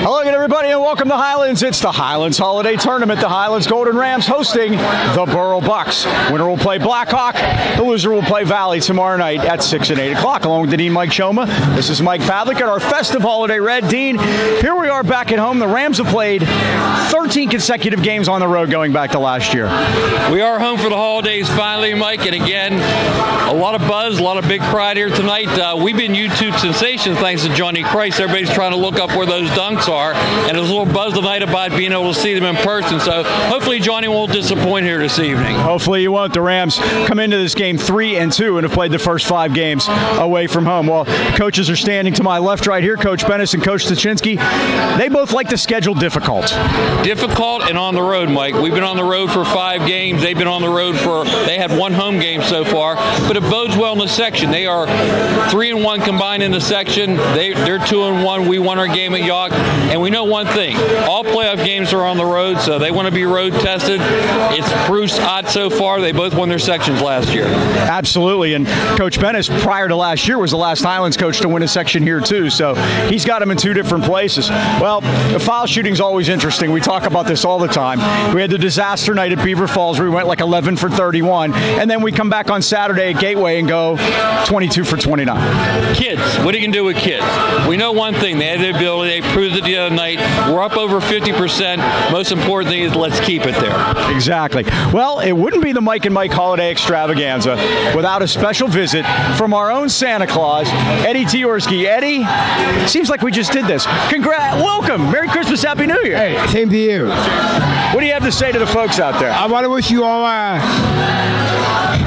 Hello again, everybody, and welcome to Highlands. It's the Highlands Holiday Tournament. The Highlands Golden Rams hosting the Burrell Bucks. Winner will play Blackhawk. The loser will play Valley tomorrow night at 6 and 8 o'clock. Along with the Dean, Mike Choma. This is Mike Pavlik at our festive holiday red. Dean, here we are back at home. The Rams have played 13 consecutive games on the road going back to last year. We are home for the holidays finally, Mike, and again, a lot of buzz, a lot of big crowd here tonight. We've been YouTube sensations thanks to Johnny Christ. Everybody's trying to look up where those dunks are, and there's a little buzz tonight about being able to see them in person. So hopefully Johnny won't disappoint here this evening. Hopefully you won't. The Rams come into this game 3-2 and have played the first 5 games away from home. Well, coaches are standing to my left right here, Coach Bennis and Coach Tachinsky. They both like the schedule difficult. Difficult and on the road, Mike. We've been on the road for 5 games. They've been on the road they had 1 home game so far, but it bodes well in the section. They are 3-1 combined in the section. They're 2-1. We won our game at York, and we know one thing: all playoff games are on the road, so they want to be road tested. It's Bruce odd so far. They both won their sections last year. Absolutely, and Coach Bennis, prior to last year, was the last Highlands coach to win a section here too, so he's got them in 2 different places. Well, the foul shooting's always interesting. We talk about this all the time. We had the disaster night at Beaver Falls where we went like 11 for 31, and then we come back on Saturday at Gateway and go 22 for 29. Kids, what are you going to do with kids? We know one thing: they have the ability. They proved it the other night. We're up over 50%. Most important thing is let's keep it there. Exactly. Well, it wouldn't be the Mike and Mike Holiday Extravaganza without a special visit from our own Santa Claus, Eddie Tiorsky. Eddie, seems like we just did this. Welcome. Merry Christmas, Happy New Year. Hey, same to you. What do you have to say to the folks out there? I want to wish you all a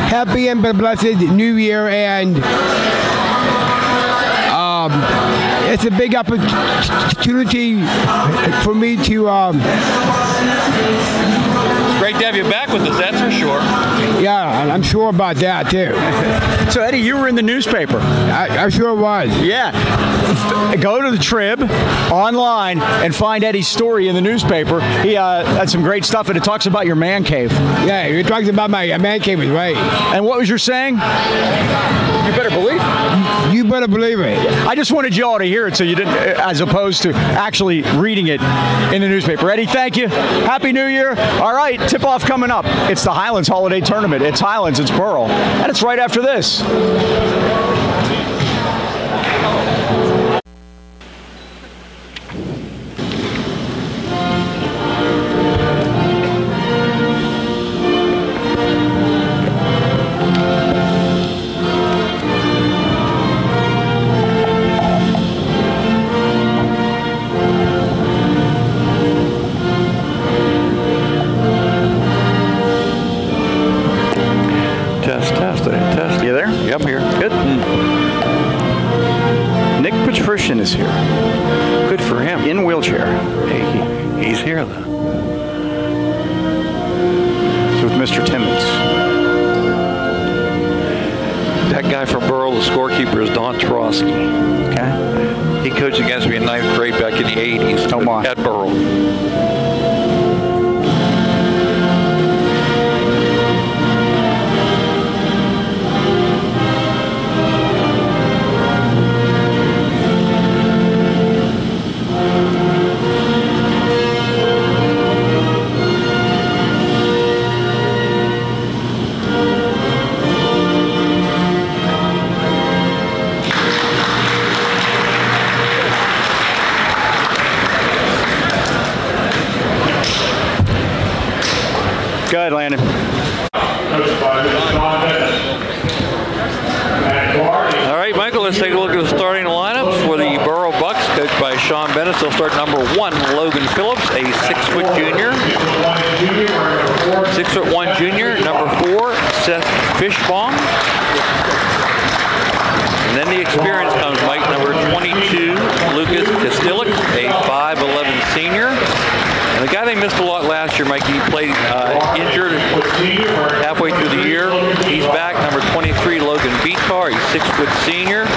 happy and blessed New Year, and it's a big opportunity for me to It's great to have you back with us, that's for sure. yeah, I'm sure about that too. So, Eddie, you were in the newspaper. I sure was. Yeah. Go to the Trib online and find Eddie's story in the newspaper. He had some great stuff, and it talks about your man cave. Yeah, you're talking about my man cave, is right. And what was your saying? You better believe it. You better believe it. I just wanted you all to hear it so you didn't, as opposed to actually reading it in the newspaper. Eddie, thank you. Happy New Year. All right, tip-off coming up. It's the Highlands Holiday Tournament. It's Highlands, it's Burrell, and it's right after this. Test. You there? Yep, I'm here. Good. Nick Patrician is here. Good for him. In wheelchair. Hey, he's here, though. He's with Mr. Timmons. That guy from Burrell, the scorekeeper, is Don Trosky. Okay. He coached against me in 9th grade back in the 80s at Burrell. Go ahead, Landon. All right, Michael, let's take a look at the starting lineups for the Burrell Bucks, coached by Sean Bennett. They'll start number 1, Logan Phillips, a 6-foot junior. 6'1" junior. Number 4, Seth Fishbaum. And then the experience comes, Mike, number 22, Lucas Kostillik, a 5'11" senior. And the guy they missed a lot last year, Mike, he played injured halfway through the year. He's back, number 23, Logan Vitar, he's 6-foot senior.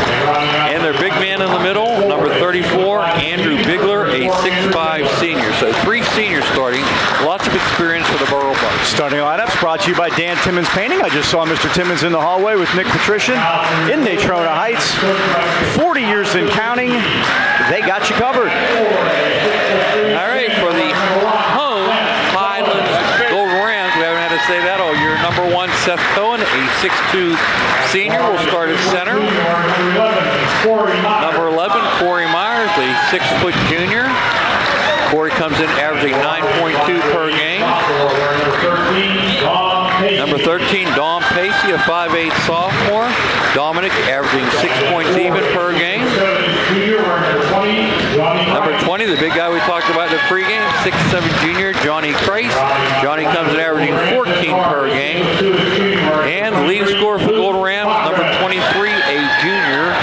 And their big man in the middle, number 34, Andrew Bigler, a 6'5" senior. So 3 seniors starting, lots of experience for the Burrell Bucks. Starting lineups brought to you by Dan Timmons Painting. I just saw Mr. Timmons in the hallway with Nick Patrician in Natrona Heights. 40 years and counting. They got you covered. All right, for the home Highlands Golden Rams, we haven't had to say that all year. Number 1, Seth Cohen, a 6'2 senior, will start at center. Number 11, Corey Myers, a 6-foot junior. Corey comes in averaging 9.2 per game. Number 13, Dom Pacey, a 5'8 sophomore. Dominic averaging 6 points even per game. Number 20, the big guy we talked about in the pregame, 6'7 junior, Johnny Christ. Johnny comes in averaging 14 per game. And the leading scorer for Golden Rams, number 23, a junior,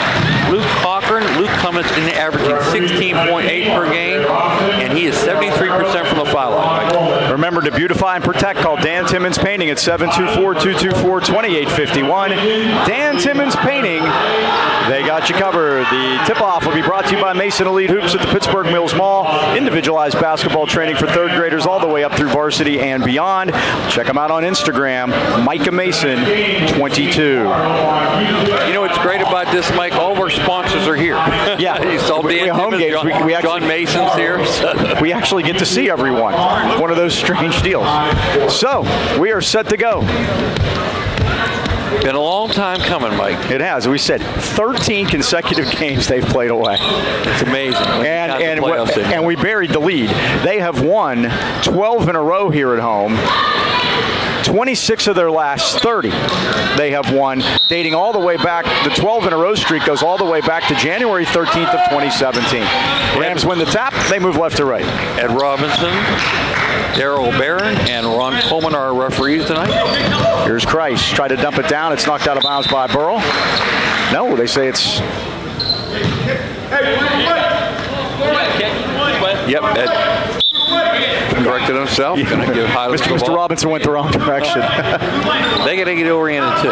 Luke Cochran. Luke comes in averaging 16.8 per game, and he is 73% from the foul line. Remember to beautify and protect. Call Dan Timmons Painting at 724-224-2851. Dan Timmons Painting. They got you covered. The tip-off will be brought to you by Mason Elite Hoops at the Pittsburgh Mills Mall. Individualized basketball training for third graders all the way up through varsity and beyond. Check them out on Instagram, Micah Mason 22. You know what's great about this, Mike? All of our sponsors are here. Yeah. You saw Dan home Timmons, games. John Mason's here. So. We actually get to see everyone. One of those strange deals. So, we are set to go. Been a long time coming, Mike. It has. We said 13 consecutive games they've played away. It's amazing. And we buried the lead. They have won 12 in a row here at home. 26 of their last 30 they have won, dating all the way back. The 12 in a row streak goes all the way back to January 13th of 2017. Rams win the tap. They move left to right. Ed Robinson, Darrell Barron, and Ron Coleman are our referees tonight. Here's Christ. Try to dump it down. It's knocked out of bounds by Burrell. No, they say it's... Yep, Ed corrected himself. Yeah. Gonna give Mr. Robinson went the wrong direction. They got to get oriented too.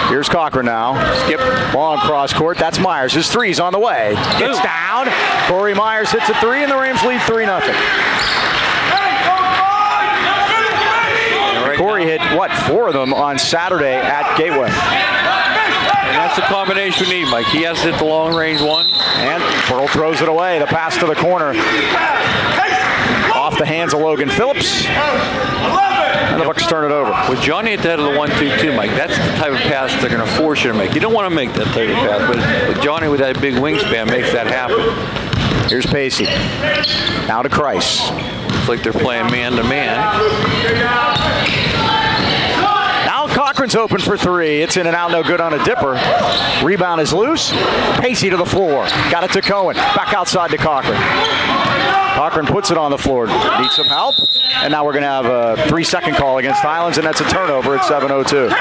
Here's Cochran now. Skip long cross court. That's Myers. His three's on the way. Gets down. Corey Myers hits a three, and the Rams lead 3-0. Corey hit, 4 of them on Saturday at Gateway. And that's the combination we need, Mike. He has to hit the long range one. And Burrell throws it away. The pass to the corner. Off the hands of Logan Phillips. And the Bucks turn it over. With Johnny at the head of the 1-2-2, Mike, that's the type of pass they're going to force you to make. You don't want to make that type of pass, but with Johnny with that big wingspan makes that happen. Here's Pacey. Now to Christ. It's like they're playing man-to-man. Now Cochran's open for three. It's in and out, no good on a dipper. Rebound is loose. Pacey to the floor. Got it to Cohen. Back outside to Cochran. Cochran puts it on the floor. Needs some help. And now we're going to have a 3-second call against Highlands, and that's a turnover at 7:02.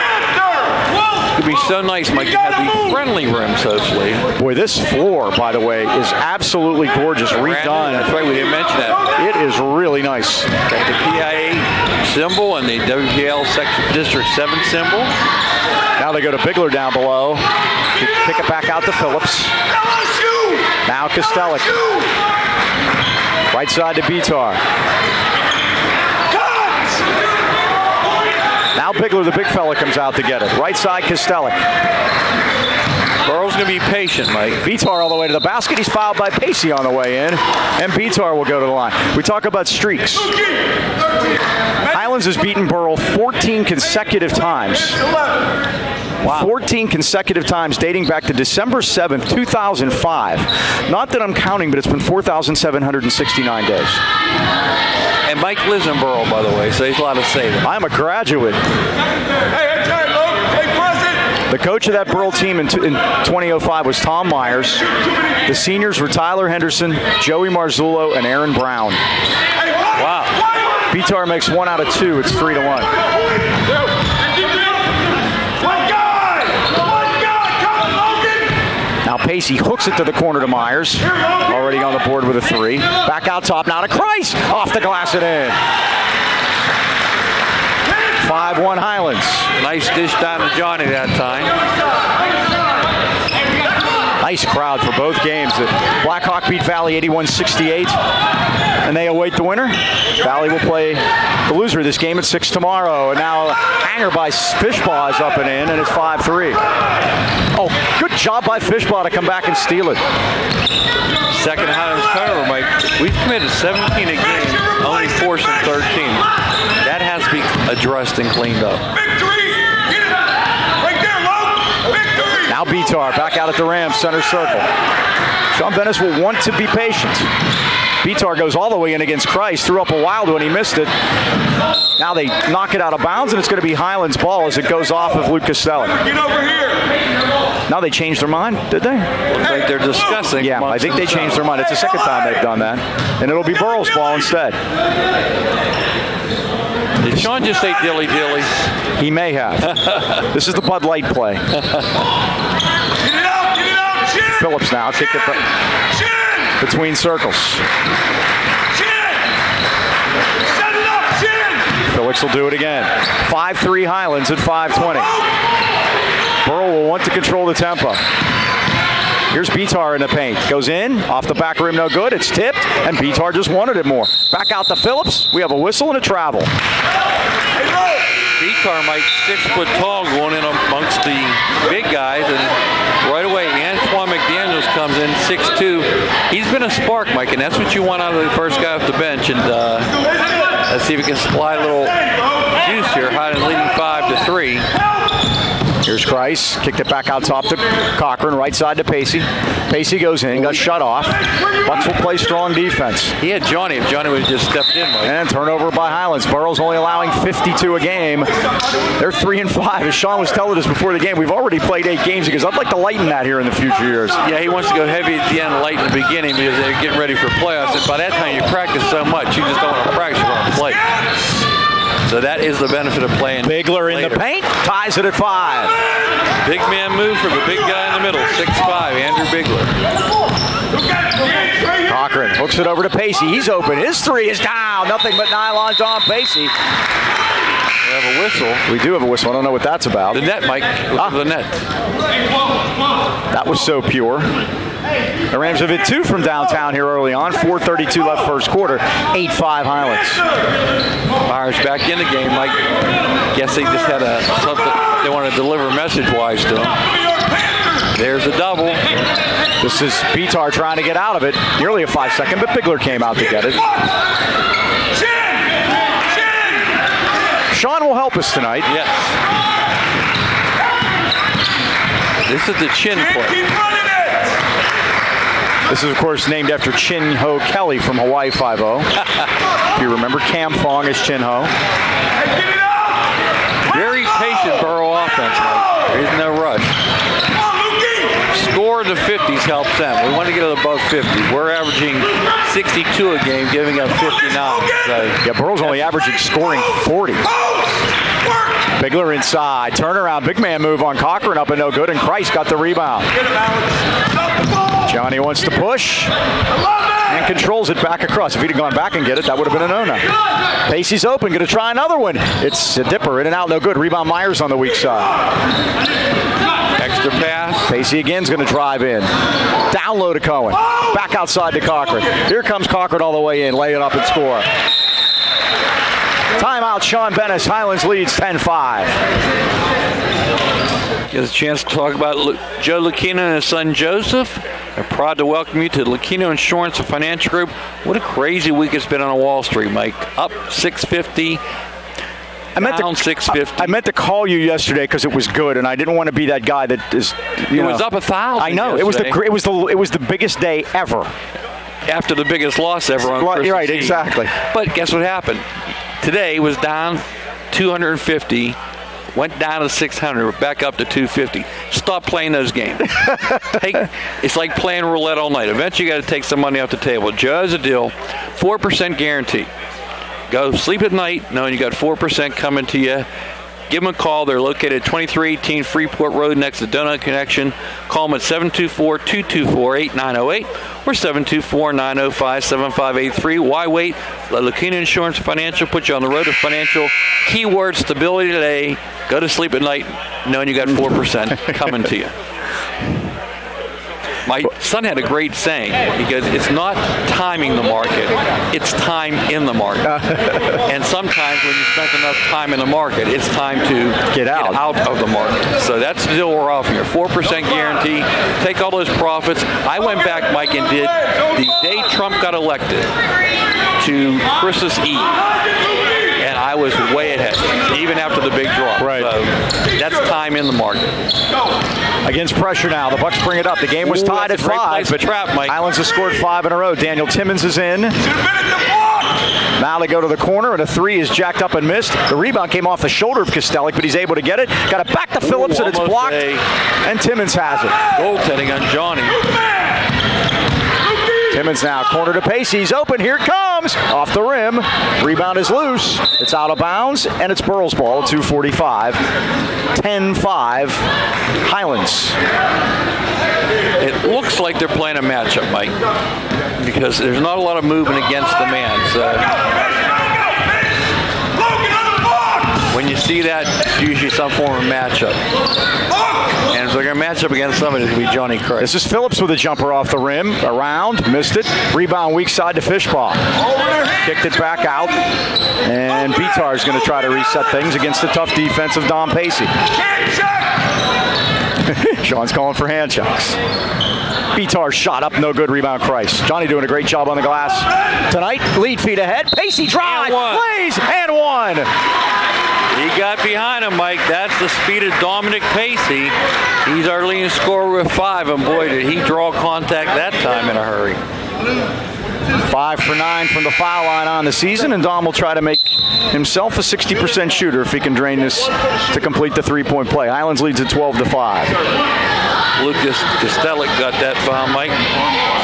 It would be so nice, Mike, to have the friendly rims, hopefully. Boy, this floor, by the way, is absolutely gorgeous. Redone. That's right, we didn't mention that. It is really nice. Got the PIA symbol and the WPL Section District 7 symbol. Now they go to Bigler down below. Kick it back out to Phillips. Now Kostelic. Right side to Bitar. Now Bigler, the big fella, comes out to get it. Right side, Kostelic. Burrell's going to be patient, Mike. Bitar all the way to the basket. He's fouled by Pacey on the way in. And Bitar will go to the line. We talk about streaks. Highlands has beaten Burrell 14 consecutive times. Wow. 14 consecutive times dating back to December 7th, 2005. Not that I'm counting, but it's been 4,769 days. And Mike lives in Burrell, by the way, so he's allowed to say that. I'm a graduate. The coach of that Burrell team in 2005 was Tom Myers. The seniors were Tyler Henderson, Joey Marzullo, and Aaron Brown. Wow. Bitar makes 1 out of 2. It's 3-1. Now Pacey hooks it to the corner to Myers. Already on the board with a 3. Back out top now to Christ. Off the glass and in. 5-1 Highlands. Nice dish down to Johnny that time. Nice crowd for both games. Blackhawk beat Valley 81-68, and they await the winner. Valley will play the loser of this game at 6 tomorrow. And now hanger by Fishbaugh is up and in, and it's 5-3. Oh, good job by Fishbaugh to come back and steal it. Second Highlands turnover, Mike. We've committed 17 a game, only forcing 13. That has to be addressed and cleaned up. Now Bitar back out at the Rams center circle. Sean Bennis will want to be patient. Bitar goes all the way in against Christ, threw up a wild one, he missed it. Now they knock it out of bounds, and it's going to be Highlands' ball as it goes off of Luke Costello. Get over here. Now they changed their mind, did they? Looks like they're discussing. Yeah, I think they changed their mind. It's the second time they've done that. And it'll be Burrell's ball instead. Did Sean just say dilly-dilly? He may have. This is the Bud Light play. Get it out, chin. Phillips now kicked it between circles. Chin. Set it up, chin. Phillips will do it again. 5-3 Highlands at 5:20. Burrell will want to control the tempo. Here's Bitar in the paint. Goes in, off the back rim, no good. It's tipped, and Bitar just wanted it more. Back out to Phillips. We have a whistle and a travel. Bitar, Mike, 6 foot tall, going in amongst the big guys, and right away Antoine McDaniels comes in, 6'2". He's been a spark, Mike, and that's what you want out of the first guy off the bench. And let's see if we can supply a little juice here. Highlands leading 5-3. Here's Christ, kicked it back out top to Cochran, right side to Pacey. Pacey goes in, got shut off. Bucks will play strong defense. He had Johnny if Johnny would have just stepped in, Mike. And turnover by Highlands. Burrell's only allowing 52 a game. They're 3-5. As Sean was telling us before the game, we've already played 8 games because I'd like to lighten that here in the future years. Yeah, he wants to go heavy at the end and light in the beginning because they're getting ready for playoffs. And by that time you practice so much, you just don't want to practice, you want to play. So that is the benefit of playing. Bigler in the paint, ties it at 5. Big man move from the big guy in the middle, 6'5", Andrew Bigler. Cochran hooks it over to Pacey. He's open. His 3 is down. Nothing but nylons on Pacey. We have a whistle. We do have a whistle. I don't know what that's about. The net, Mike. Look at the net. That was so pure. The Rams have hit 2 from downtown here early on. 4:32 left first quarter. 8-5 Highlands. Myers back in the game, Mike. Guess they just had something they want to deliver message-wise to him. There's a double. This is Bitar trying to get out of it. Nearly a 5-second, but Bigler came out to get it. Sean will help us tonight. Yes. This is the chin play. This is, of course, named after Chin Ho Kelly from Hawaii 5-0. If you remember, Cam Fong is Chin Ho. Very patient Burrell offense, Mike. There is no rush. Score in the 50s helps them. We want to get it above 50. We're averaging 62 a game, giving up 59. So yeah, Burrell's only averaging scoring 40. Bigler inside. Turnaround. Big man move on Cochran up and no good, and Christ got the rebound. Johnny wants to push and controls it back across. If he'd have gone back and get it, that would have been a no-no. Pacey's open, going to try another one. It's a dipper, in and out, no good. Rebound Myers on the weak side. Extra pass. Pacey again's going to drive in. Down low to Cohen. Back outside to Cochran. Here comes Cochran all the way in. Lay it up and score. Timeout, Sean Bennis. Highlands leads 10-5. Get a chance to talk about Joe Lucchino and his son Joseph. I'm proud to welcome you to Lucchino Insurance and Financial Group. What a crazy week it's been on Wall Street, Mike. Up 650. Down 650. I meant to call you yesterday because it was good, and I didn't want to be that guy that is. It was up 1,000. I know yesterday. it was the biggest day ever. After the biggest loss ever on Christmas right, Eve. exactly. But guess what happened? Today was down 250. Went down to 600, we're back up to 250. Stop playing those games. It's like playing roulette all night. Eventually you got to take some money off the table. Joe has a deal, 4% guarantee. Go sleep at night knowing you got 4% coming to you. Give them a call. They're located at 2318 Freeport Road next to Donut Connection. Call them at 724-224-8908 or 724-905-7583. Why wait? Let Lucchino Insurance Financial put you on the road to financial. Keyword stability today. Go to sleep at night knowing you got 4% coming to you. My son had a great saying. He goes, it's not timing the market, it's time in the market. And sometimes when you spend enough time in the market, it's time to get out of the market. So that's the deal we're offering here. 4% guarantee. Take all those profits. I went back, Mike, and did the day Trump got elected to Christmas Eve. And I was way ahead, even after the big drop. Right. So that's time in the market. Against pressure now. The Bucks bring it up. The game was tied at 5, but Highlands has scored 5 in a row. Daniel Timmons is in. Now they go to the corner, and a 3 is jacked up and missed. The rebound came off the shoulder of Kostelik, but he's able to get it. Got it back to Phillips, and it's blocked. And Timmons has it. Goaltending on Johnny. Timmons now, corner to Pacey. He's open. Here it comes. Off the rim. Rebound is loose. It's out of bounds, and it's Burrell's ball. 2:45. 10-5. Highlands. It looks like they're playing a matchup, Mike, because there's not a lot of movement against the man. So when you see that, it's usually some form of matchup. And if they're going to match up against somebody, it's going to be Johnny Christ. This is Phillips with a jumper off the rim. Around, missed it. Rebound weak side to Fishbaugh. Kicked it back out. And Bitar is going to try to reset things against the tough defense of Don Pacey. Sean's calling for hand checks. Bitar shot up, no good. Rebound Christ. Johnny doing a great job on the glass tonight. Lead feet ahead. Pacey drive, lays, and one. He got behind him, Mike. That's the speed of Dominic Pacey. He's our leading scorer with 5, and boy, did he draw contact that time in a hurry. 5 for 9 from the foul line on the season, and Dom will try to make himself a 60% shooter if he can drain this to complete the 3-point play. Highlands leads at 12-5. Lucas Kostelik got that foul, Mike.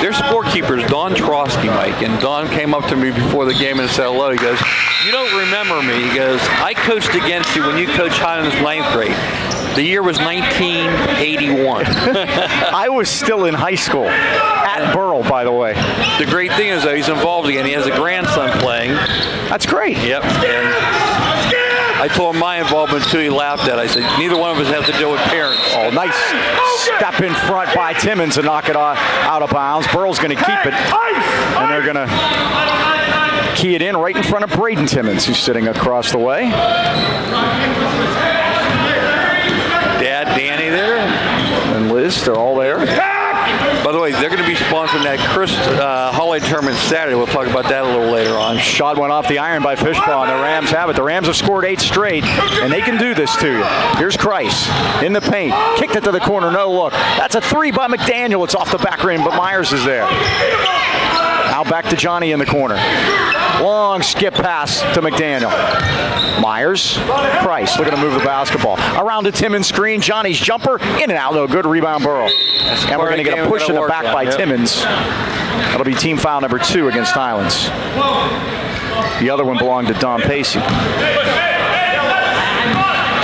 Their scorekeeper is Don Trosky, Mike, and Don came up to me before the game and said hello. He goes, "You don't remember me." He goes, "I coached against you when you coached Highlands 9th grade. The year was 1981. I was still in high school. At Burrell, by the way. The great thing is, though, he's involved again. He has a grandson playing. That's great. Yep. And I told him my involvement, too. He laughed at it. I said, neither one of us have to deal with parents. Oh, nice step in front by Timmons to knock it out of bounds. Burrell's going to keep it, and they're going to key it in right in front of Braden Timmons, who's sitting across the way. Dad, Danny there. And Liz, they're all there. By the way, they're going to be sponsoring that Chris Holiday tournament Saturday. We'll talk about that a little later on. Shot went off the iron by Fishbaugh, and the Rams have it. The Rams have scored 8 straight, and they can do this to you. Here's Christ in the paint. Kicked it to the corner, no look. That's a 3 by McDaniel. It's off the back rim, but Myers is there. Now back to Johnny in the corner. Long skip pass to McDaniel. Myers, Christ, looking to move the basketball. Around to Timmons screen. Johnny's jumper, in and out, no good. Rebound Burrell. And we're going to get a push in the back by Timmons. That'll be team foul number 2 against Highlands. The other one belonged to Don Pacey.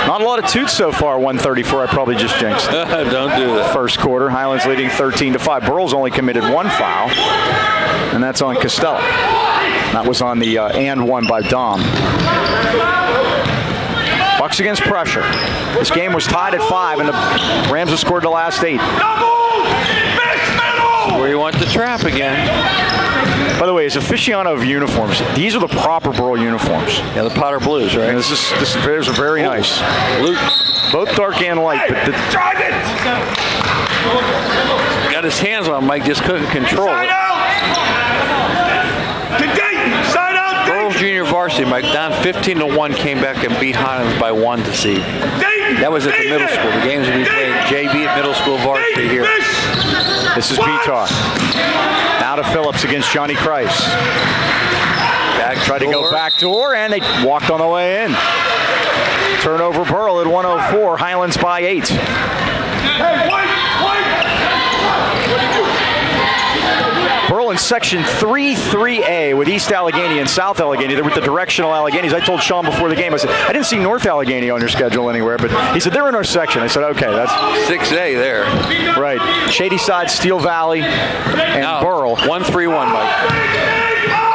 Not a lot of toots so far, 134. I probably just jinxed. Don't do that. First quarter, Highlands leading 13-5. Burrell's only committed 1 foul, and that's on Kostelik. That was on the and one by Dom. Bucks against pressure. This game was tied at 5, and the Rams have scored the last 8. Where you want the trap again. By the way, as aficionado of uniforms, these are the proper Burrell uniforms. Yeah, the powder blues, right? And these are very nice. Luke. Both dark and light, but got his hands on Mike, just couldn't control it. Burrell's junior varsity, Mike, down 15-1, came back and beat Highlands by 1 this evening. That was at the middle school. The games will be played JV at middle school varsity here. This is Bitar. Now to Phillips against Johnny Christ. Tried to go back door, and they walked on the way in. Turnover Burrell at 104. Highlands by 8. Burrell in section 3-3A with East Allegheny and South Allegheny. They're with the directional Alleghenies. I told Sean before the game, I said, I didn't see North Allegheny on your schedule anywhere, but he said, they're in our section. I said, okay, that's 6A there. Right. Shady Side, Steel Valley, and now, Burrell. 1-3-1, Mike.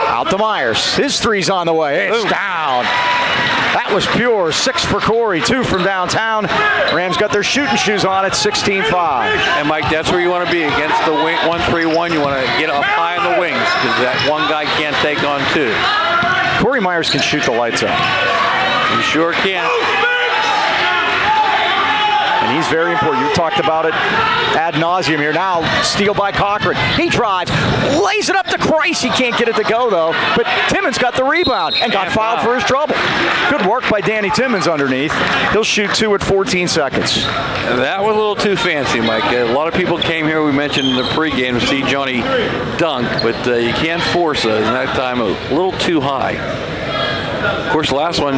Out to Myers. His three's on the way. It's down. That was pure. 6 for Corey, 2 from downtown. Rams got their shooting shoes on at 16-5. And Mike, that's where you want to be against the 1-3-1. You want to get up high in the wings because that one guy can't take on 2. Corey Myers can shoot the lights out. You sure can. And he's very important. You've talked about it ad nauseum here. Now, steal by Cochran. He drives, lays it up to Christ. He can't get it to go, though. But Timmons got the rebound and got fouled for his trouble. Good work by Danny Timmons underneath. He'll shoot 2 at 14 seconds. That was a little too fancy, Mike. A lot of people came here, we mentioned in the pregame, to see Johnny dunk, but you can't force it. And that time, a little too high. Of course, the last one,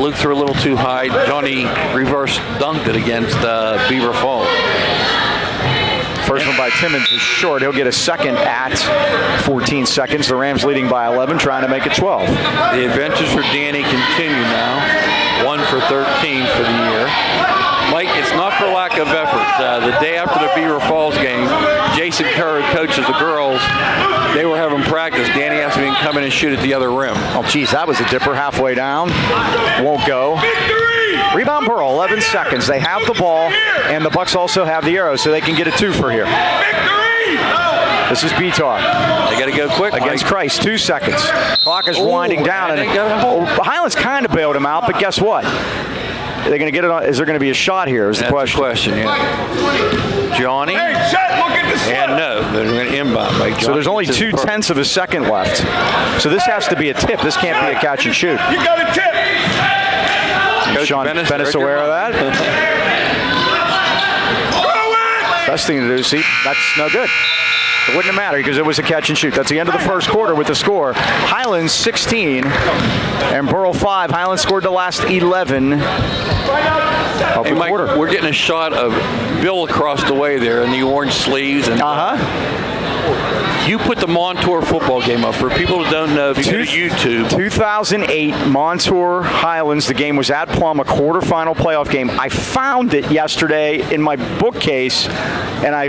Luke threw a little too high. Johnny reverse dunked it against Beaver Falls. First one by Timmons is short. He'll get a second at 14 seconds. The Rams leading by 11, trying to make it 12. The adventures for Danny continue now. 1 for 13 for the year. Mike, it's not for lack of effort. The day after the Beaver Falls game, Jason Kerr, who coaches the girls, they were having practice. Danny asked me to come in and shoot at the other rim. Oh, geez, that was a dipper halfway down. Won't go. Rebound Burrell, 11 seconds. They have the ball, and the Bucks also have the arrow, so they can get a 2 for here. This is Bitar. They got to go quick, against Mike. Christ, 2 seconds. Clock is winding down. And Highlands kind of bailed him out, but guess what? They're going to get it on. Is there going to be a shot here? Is the question. Yeah. Johnny. Hey, Chet, look at this. And no, they're going to inbound. Mike. So there's only 2/10 of a second left. So this has to be a tip. This can't be a catch and shoot. You got a tip. Coach Sean Bennis aware of that? Best thing to do, see, that's no good. It wouldn't have mattered because it was a catch and shoot. That's the end of the first quarter with the score. Highlands 16 and Burrell 5. Highlands scored the last 11 of the Mike, quarter. we're getting a shot of Bill across the way there in the orange sleeves. And you put the Montour football game up. For people who don't know, if you go to YouTube. 2008 Montour Highlands. The game was at Plum, a quarterfinal playoff game. I found it yesterday in my bookcase, and I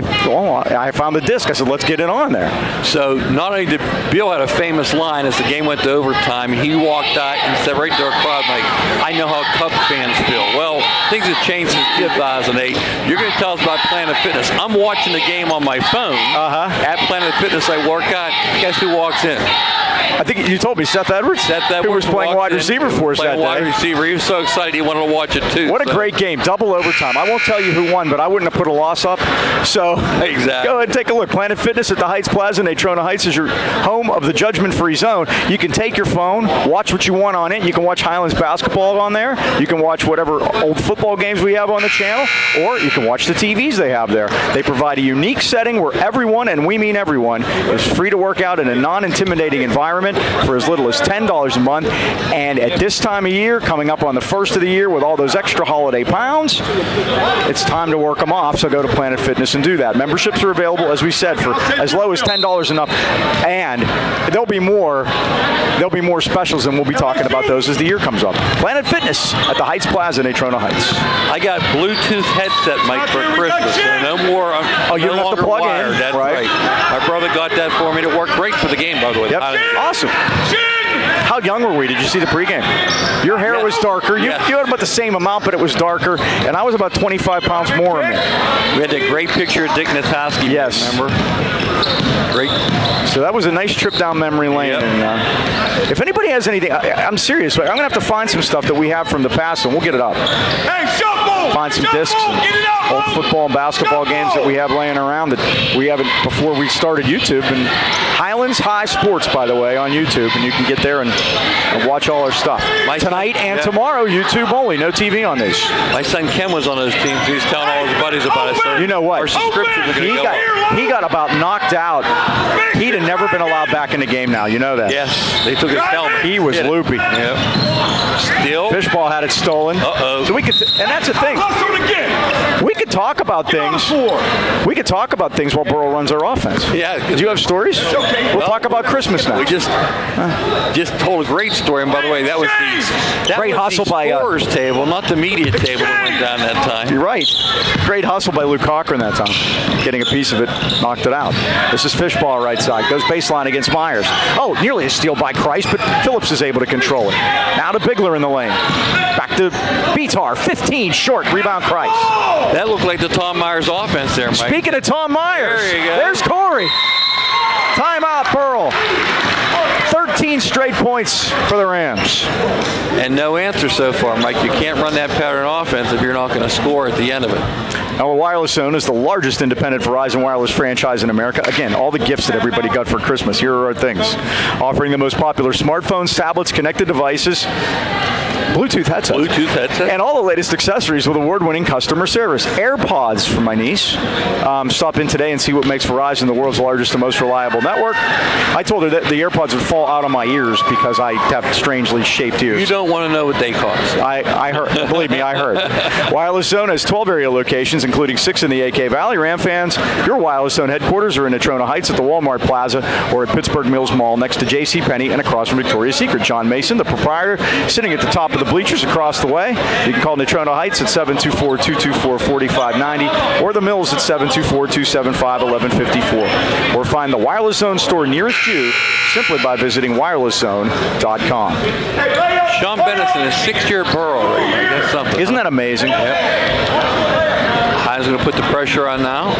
found the disc. I said, let's get it on there. So not only did Bill had a famous line as the game went to overtime, he walked out and said right to our crowd, like, I know how Cub fans feel. Well, things have changed since 2008. You're going to tell us about Planet Fitness. I'm watching the game on my phone at Planet Fitness. I work out. Guess who walks in? I think you told me Seth Edwards. Seth Edwards who was playing wide receiver for us that day. Wide receiver. He was so excited he wanted to watch it too. What a great game. Double overtime. I won't tell you who won, but I wouldn't have put a loss up. So exactly. Go ahead and take a look. Planet Fitness at the Heights Plaza in Natrona Heights is your home of the judgment-free zone. You can take your phone, watch what you want on it. You can watch Highlands basketball on there. You can watch whatever old football games we have on the channel, or you can watch the TVs they have there. They provide a unique setting where everyone, and we mean everyone, is free to work out in a non-intimidating environment for as little as $10 a month. And at this time of year, coming up on the first of the year with all those extra holiday pounds, it's time to work them off. So go to Planet Fitness and do that. Memberships are available, as we said, for as low as $10 and up. And there'll be more specials, and we'll be talking about those as the year comes up. Planet Fitness at the Heights Plaza, Natrona Heights. I got Bluetooth headset, Mike, for Christmas. So no more. You don't have to plug wired. in. That's right. My brother got that for me. It worked great for the game, by the way. Yep. Awesome. How young were we? Did you see the pregame? Your hair was darker. You had about the same amount, but it was darker. And I was about 25 pounds more in me. We had that great picture of Dick Natowski. Yes. Remember? Great. So that was a nice trip down memory lane. Yep. And if anybody has anything, I'm serious. I'm going to have to find some stuff that we have from the past, and we'll get it up. Hey, shuffle! Find some discs and old football and basketball games that we have laying around that we haven't before we started YouTube. And Highlands High Sports, by the way, on YouTube, and you can get there and watch all our stuff. Tonight and tomorrow, YouTube only. No TV on these. My son Ken was on those teams. He was telling all his buddies about it. So you know what? Our subscriptions are going to go. He got about knocked out. He'd have never been allowed back in the game now. You know that. Yes. They took his helmet. He was loopy. Yep. Still. Fishball had it stolen. Uh-oh. So we could, and that's the thing. thing. We could talk about things. We could talk about things while Burrell runs our offense. Yeah. Do you have stories? We'll talk about Christmas now. We just told a great story, and by the way, that was the great hustle by scorers table, not the media table that went down that time. You're right. Great hustle by Luke Cochran that time. Getting a piece of it, knocked it out. This is Fishball right side. Goes baseline against Myers. Oh, nearly a steal by Christ, but Phillips is able to control it. Now to Bigler in the lane. Back to Beatar. 15 short. Rebound Christ. That looked like the Tom Myers offense there, Mike. Speaking of Tom Myers, there you go. There's Corey. Timeout, Burrell. 13 straight points for the Rams. And no answer so far, Mike. You can't run that pattern offense if you're not going to score at the end of it. Our Wireless Zone is the largest independent Verizon wireless franchise in America. Again, all the gifts that everybody got for Christmas. Here are our things. Offering the most popular smartphones, tablets, connected devices, Bluetooth headsets. And all the latest accessories with award-winning customer service. AirPods for my niece. Stop in today and see what makes Verizon the world's largest and most reliable network. I told her that the AirPods would fall out of my ears because I have strangely shaped ears. You don't want to know what they cost. I heard. Believe me, I heard. Wireless Zone has 12 area locations, including 6 in the AK Valley. Ram fans, your Wireless Zone headquarters are in Natrona Heights at the Walmart Plaza or at Pittsburgh Mills Mall next to JCPenney and across from Victoria's Secret. John Mason, the proprietor, sitting at the top of the bleachers across the way. You can call Natrona Heights at 724-224-4590 or the Mills at 724-275-1154. Or find the Wireless Zone store nearest you simply by visiting wirelesszone.com. Sean Benison is 6-year Burrell right now. That's something. Isn't that amazing? Yep. Highlands going to put the pressure on now.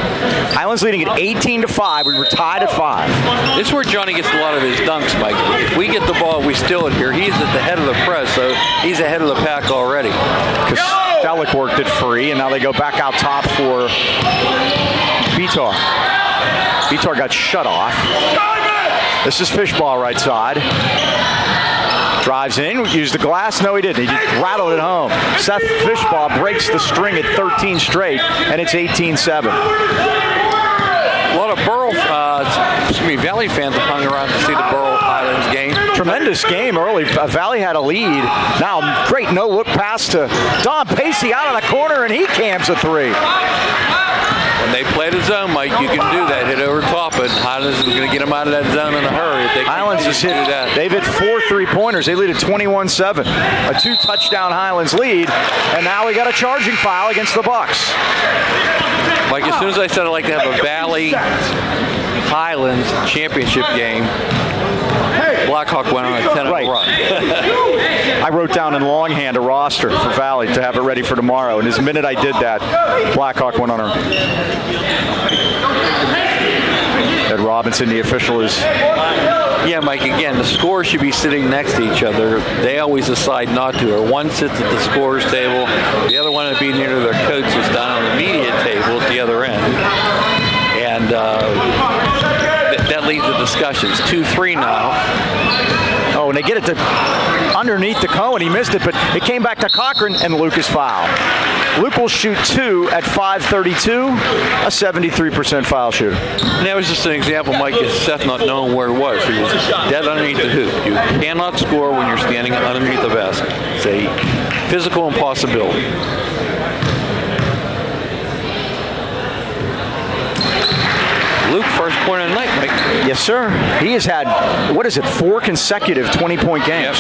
Highlands leading at 18-5. We were tied at 5. This is where Johnny gets a lot of his dunks, Mike. If we get the ball, we steal it here. He's at the head of the press, so he's ahead of the pack already. Because Pavlik worked it free, and now they go back out top for Beatar. Beatar got shut off. This is Fishball right side. Drives in, used the glass. No, he didn't. He just rattled it home. Seth Fishball breaks the string at 13 straight, and it's 18-7. A lot of Burrell, Valley fans have hung around to see the Burrell Highlands game. Tremendous game early. Valley had a lead. Now, great no-look pass to Don Pacey out of the corner, and he cams a 3. When they play the zone, Mike, you can do that. Hit over top, and Highlands is going to get them out of that zone in a hurry. If they Highlands has hit that. They've hit 4 3-pointers. They lead at 21-7. A 2-touchdown Highlands lead, and now we got a charging foul against the Bucks. Mike, as soon as I said I'd like to have a Valley Highlands championship game, Blackhawk went on a 10-0 run. I wrote down in longhand a roster for Valley to have it ready for tomorrow, and the minute I did that, Blackhawk went on a... Ed Robinson, the official, is... Yeah, Mike, again, the scores should be sitting next to each other. They always decide not to. Or one sits at the scorer's table, the other one would be near their coaches down on the media table at the other end. And that leads to discussions. 2-3 now. Oh, and they get it to underneath the cone. He missed it, but it came back to Cochran, and Luke is fouled. Luke will shoot 2 at 5:32, a 73% foul shooter. And that was just an example, Mike, of Seth not knowing where it was. He was dead underneath the hoop. You cannot score when you're standing underneath the basket. It's a physical impossibility. Luke, first point of the night, Mike. Yes, sir. He has had, 4 consecutive 20-point games,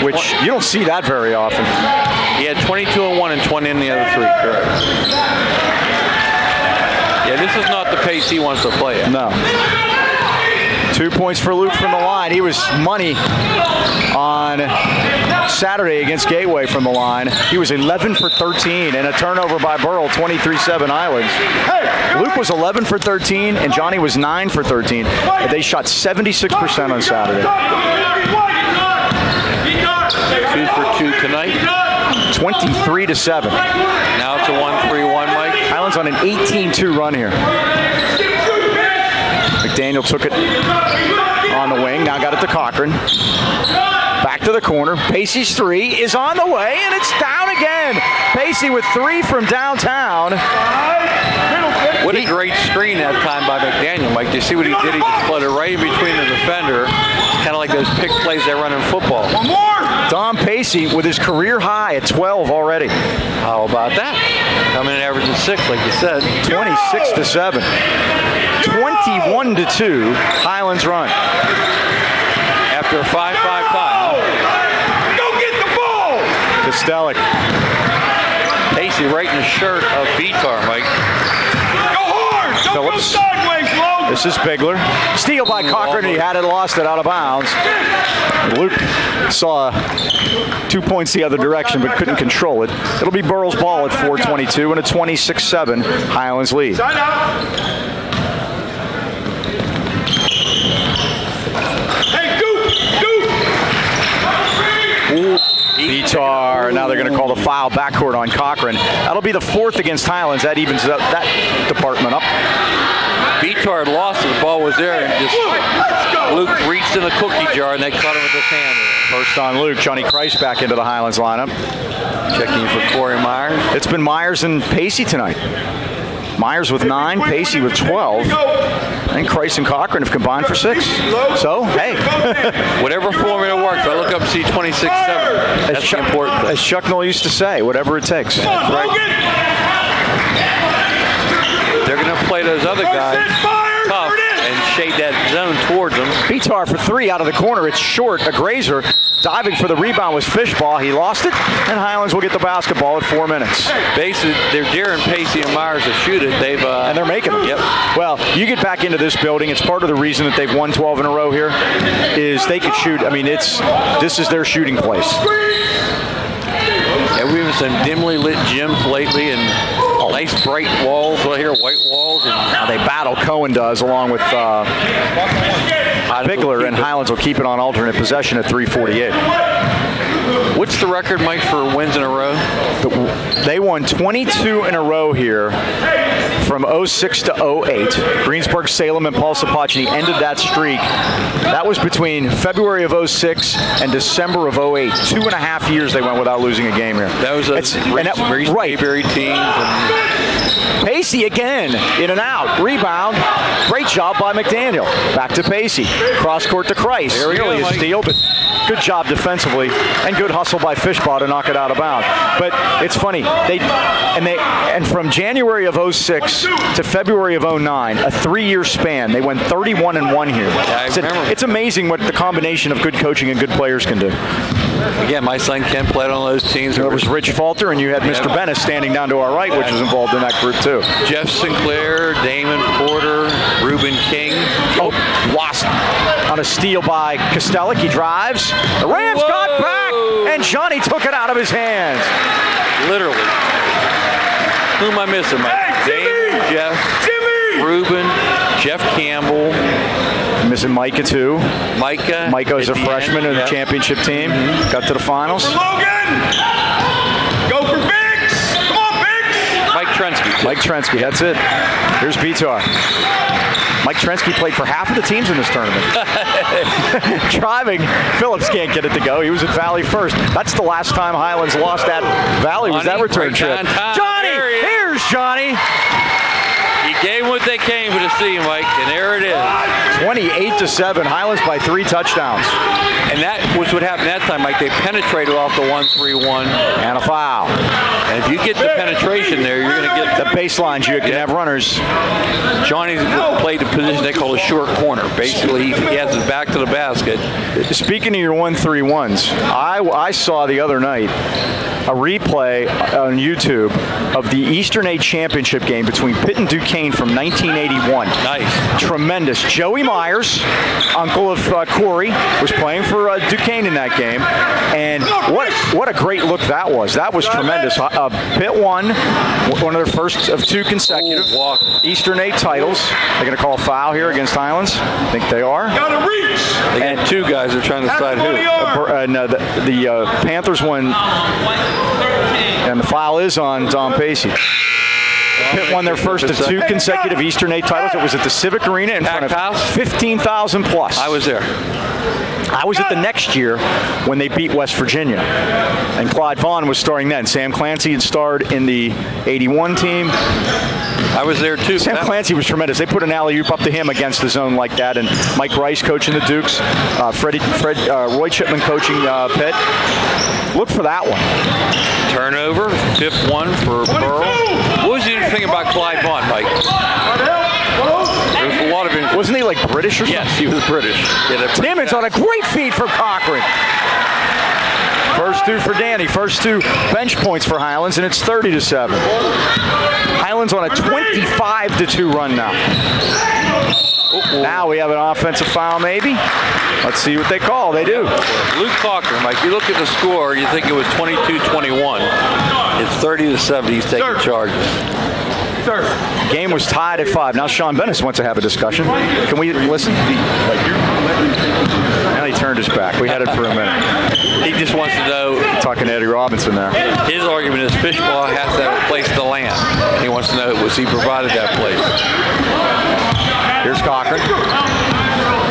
which you don't see that very often. He had 22 in one and 20 in the other 3, correct. Yeah, this is not the pace he wants to play at. No. 2 points for Luke from the line. He was money on Saturday against Gateway from the line. He was 11 for 13 and a turnover by Burrell, 23-7 Highlands. Luke was 11 for 13 and Johnny was 9 for 13. They shot 76% on Saturday. 2 for 2 tonight. 23-7. Now it's a 1-3-1, Mike. Highlands on an 18-2 run here. McDaniel took it on the wing. Now got it to Cochran. Back to the corner. Pacey's 3 is on the way, and it's down again. Pacey with 3 from downtown. What a great stretch screen that time by McDaniel, Mike. You see what he did? He just put it right in between the defender. Kind of like those pick plays they run in football. One more. Dom Pacey with his career high at 12 already. How about that? Coming in averaging 6, like you said. 26-7. 21-2. Highlands run. After a 5-5 tie. Go get the ball. Kostelik. Pacey right in the shirt of Vitar, Mike. Go hard. Don't Phillips. go sideways, Logan. This is Bigler. Steal by Cochran, and he had it, lost it out of bounds. Luke saw 2 points the other direction, but couldn't control it. It'll be Burrell's ball at 4:22 and a 26-7 Highlands lead. Side out. Hey, Goop. Vitar, now they're going to call the foul backcourt on Cochran. That'll be the 4th against Highlands. That evens up that department up. Vitar had lost it. The ball was there, and just Luke reached in the cookie jar, and they caught him with his hand. First on Luke. Johnny Christ back into the Highlands lineup. Checking for Corey Myers. It's been Myers and Pacey tonight. Myers with 9, Pacey with 12, and Christ and Cochran have combined for 6. So, hey. Whatever formula works. I look up and see 26-7. That's the important thing. As Chuck Noll used to say, whatever it takes. Come on, Logan. They're going to play those other guys tough and shade that zone towards them. Vitar for 3 out of the corner. It's short. A grazer. Diving for the rebound was Fishball. He lost it, and Highlands will get the basketball at 4 minutes. Basically, they're daring Pacey and Myers to shoot it. And they're making it. Yep. Well, you get back into this building. It's part of the reason that they've won 12 in a row here is they could shoot. I mean, this is their shooting place. Yeah, we've some dimly lit gyms lately, and nice bright walls right here, white walls. And they battle. Cohen does, along with Bigler, and Highlands will keep it on alternate possession at 3:48. What's the record, Mike, for wins in a row? They won 22 in a row here from 06 to 08. Greensburg, Salem, and Paul Sapacini ended that streak. That was between February of 06 and December of 08. 2.5 years they went without losing a game here. That was a Mayberry team. Pacey again, in and out. Rebound. Great job by McDaniel. Back to Pacey. Cross court to Christ. Nearly a steal, but good job defensively and good hustle by Fishbaugh to knock it out of bounds. But it's funny. And from January of 06 to February of 09, a 3-year span, they went 31-1 here. Yeah, it's amazing what the combination of good coaching and good players can do. Yeah, my son Ken played on those teams. There was Rich Falter, and you had Mr. Bennis standing down to our right, which was involved in that group too. Jeff Sinclair, Damon Porter, Reuben King. Oh, lost on a steal by Kostelik. He drives. The Rams got back, and Johnny took it out of his hands. Literally. Who am I missing, Mike? Damon, Jeff, Reuben, Jeff Campbell. Missing Micah too. Micah's a freshman in the championship team. Got to the finals. Logan! Go for Biggs! Come on, Biggs! Mike Trensky, that's it. Here's Vitar. Mike Trensky played for half of the teams in this tournament. Driving, Phillips can't get it to go. He was at Valley first. That's the last time Highlands lost at Valley, was that return trip. Johnny! Here's Johnny! He gave what they came to see, Mike, and there it is. 28-7, Highlands by 3 touchdowns. And that was what happened that time, Mike. They penetrated off the 1-3-1. And a foul. And if you get the penetration there, you're going to get the baselines. You can have runners. Johnny's played the position they call a short corner. Basically, he has his back to the basket. Speaking of your 1-3-1s, I saw the other night a replay on YouTube of the Eastern 8 championship game between Pitt and Duquesne from 1981. Nice. Tremendous. Joey Myers, uncle of Corey, was playing for Duquesne in that game. And what a great look that was. That was tremendous. Pitt won one of their first of 2 consecutive Eastern 8 titles. They're going to call a foul here against Highlands. I think they are. Gotta reach! They got 2 guys that are trying to decide who. No, the Panthers won, and the foul is on Dom Pacey. Pitt won their first of 2 consecutive Eastern 8 titles. It was at the Civic Arena in front of 15,000 plus. I was there. I was at the next year when they beat West Virginia, and Clyde Vaughn was starring then. Sam Clancy had starred in the 81 team. I was there too. Sam Clancy was tremendous. They put an alley-oop up to him against the zone like that, and Mike Rice coaching the Dukes, Roy Chipman coaching Pitt. Look for that one. Turnover, 5th one for Burrell. What was the interesting thing about Clyde Vaughn, Mike? There's a lot of interest. Wasn't he like British or something? Yes, he was British. Timmons on a great feed for Cochran. First two for Danny. First two bench points for Highlands, and it's 30-7. Highlands on a 25-2 run now. Now we have an offensive foul, maybe. Let's see what they call. They do. Luke Cochran, Mike, you look at the score, you think it was 22-21. It's 30-7. He's taking charges. Game was tied at 5. Now Sean Bennis wants to have a discussion. Can we listen? And he turned his back. We had it for a minute. He just wants to know. Talking to Eddie Robinson there. His argument is Fishbaugh has to have a place to land. And he wants to know, was he provided that place? Here's Cochran.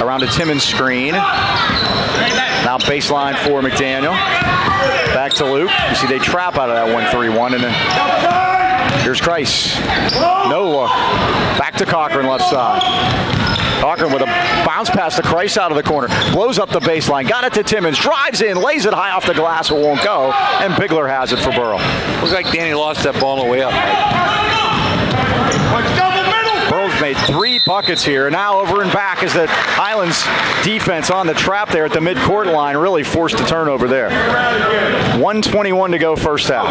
Around a Timmons screen. Now baseline for McDaniel. Back to Luke. You see they trap out of that 1-3-1. And then here's Kreis. No look. Back to Cochran left side. Cochran with a bounce pass to Kreis out of the corner. Blows up the baseline. Got it to Timmons. Drives in. Lays it high off the glass. It won't go. And Bigler has it for Burrell. Looks like Danny lost that ball on the way up. Burrell's made 3 buckets here. Now over and back is the Highlands defense on the trap there at the midcourt line. Really forced a turnover there. 1:21 to go first half.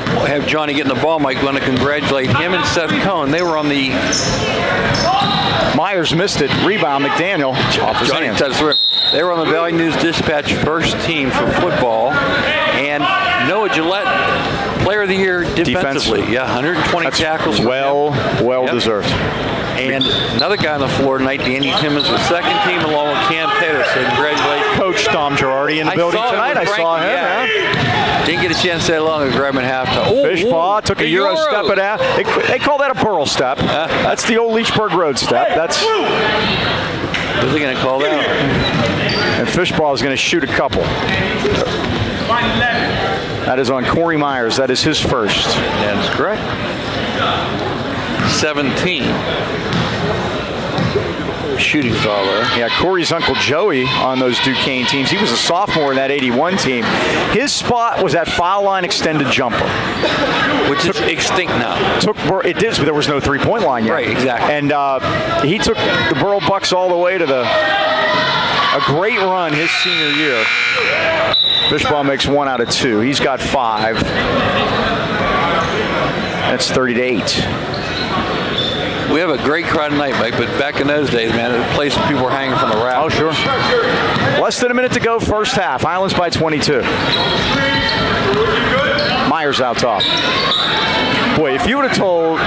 We'll have Johnny getting the ball, Mike. Want to congratulate him and Seth Cohn. They were on the... Myers missed it. Rebound, McDaniel. Off his Johnny hand. touched the rim. They were on the Valley News Dispatch first team for football. And Noah Gillette, player of the year defensively. Yeah, 120 tackles. Well deserved. And another guy on the floor tonight, Danny Timmons, was second team along with Cam Taylor. So congratulations. Coach Tom Girardi in the building tonight. I saw him. Yeah. Didn't get a chance to say hello and grab him at halftime. Fishbaugh took a Euro step at half. They call that a Burrell step. That's the old Leechburg Road step. That's. Who's he going to call that? And Fishbaugh is going to shoot a couple. That is on Corey Myers. That is his first. That's correct. 17. Shooting foul there. Yeah, Corey's uncle Joey on those Duquesne teams. He was a sophomore in that 81 team. His spot was that foul line extended jumper, which is extinct now. It is, but there was no three-point line yet. Right, exactly. And he took the Burrell Bucks all the way to a great run his senior year. Fishbaugh makes 1 out of 2. He's got 5. That's 30-8. We have a great crowd tonight, Mike, but back in those days, man, the place people were hanging from the rafters. Oh, sure. Less than a minute to go, first half. Highlands by 22. Myers out top. Boy, if you would have told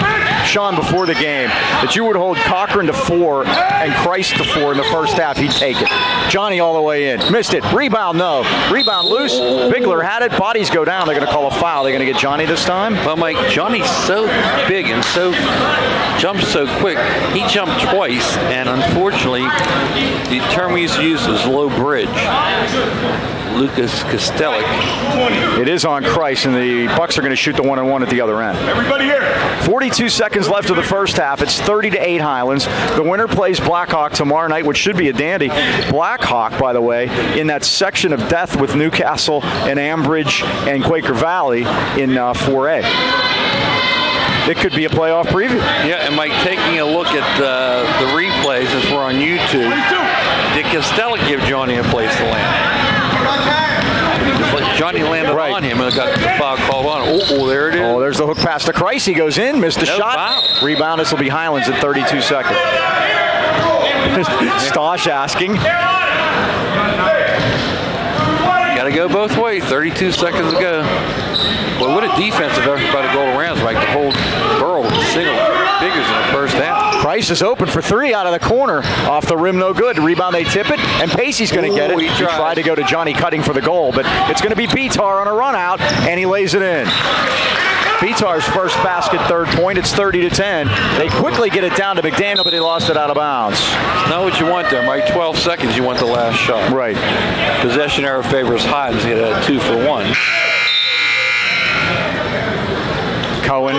Sean before the game that you would hold Cochran to 4 and Kreis to 4 in the first half, he'd take it. Johnny all the way in. Missed it. Rebound, no. Rebound loose. Bigler had it. Bodies go down. They're going to call a foul. They're going to get Johnny this time. Well, Mike, Johnny's so big and jumps so quick. He jumped twice, and unfortunately, the term we used to use is low bridge. Lucas Kostelic. It is on Kreis, and the Bucks are going to shoot the 1-on-1 at the other end. Everybody here. 42 seconds left of the first half. It's 30-8 Highlands. The winner plays Blackhawk tomorrow night, which should be a dandy. Blackhawk, by the way, in that section of death with Newcastle and Ambridge and Quaker Valley in 4A. It could be a playoff preview. Yeah, and Mike, taking a look at the replays as we're on YouTube, did Kostelic give Johnny a place to land? Johnny landed on him and got the foul called on. Oh, there it is. Oh, there's the hook pass to Kreis. He goes in, missed the shot. Foul. Rebound. This will be Highlands at 32 seconds. Stosh asking. Got to go both ways. 32 seconds to go. Well, what a defensive effort by the Golden Rams, Mike, to hold Burrell with single figures in the first half. Kreis is open for 3 out of the corner. Off the rim, no good. Rebound, they tip it, and Pacey's going to get it. He tried to go to Johnny Cutting for the goal, but it's going to be Bitar on a run out, and he lays it in. Vitar's first basket, third point. It's 30-10. They quickly get it down to McDaniel, but he lost it out of bounds. Not what you want there, Mike. 12 seconds, you want the last shot. Right. Possession error favors Highlands. He had a 2-for-1. Cohen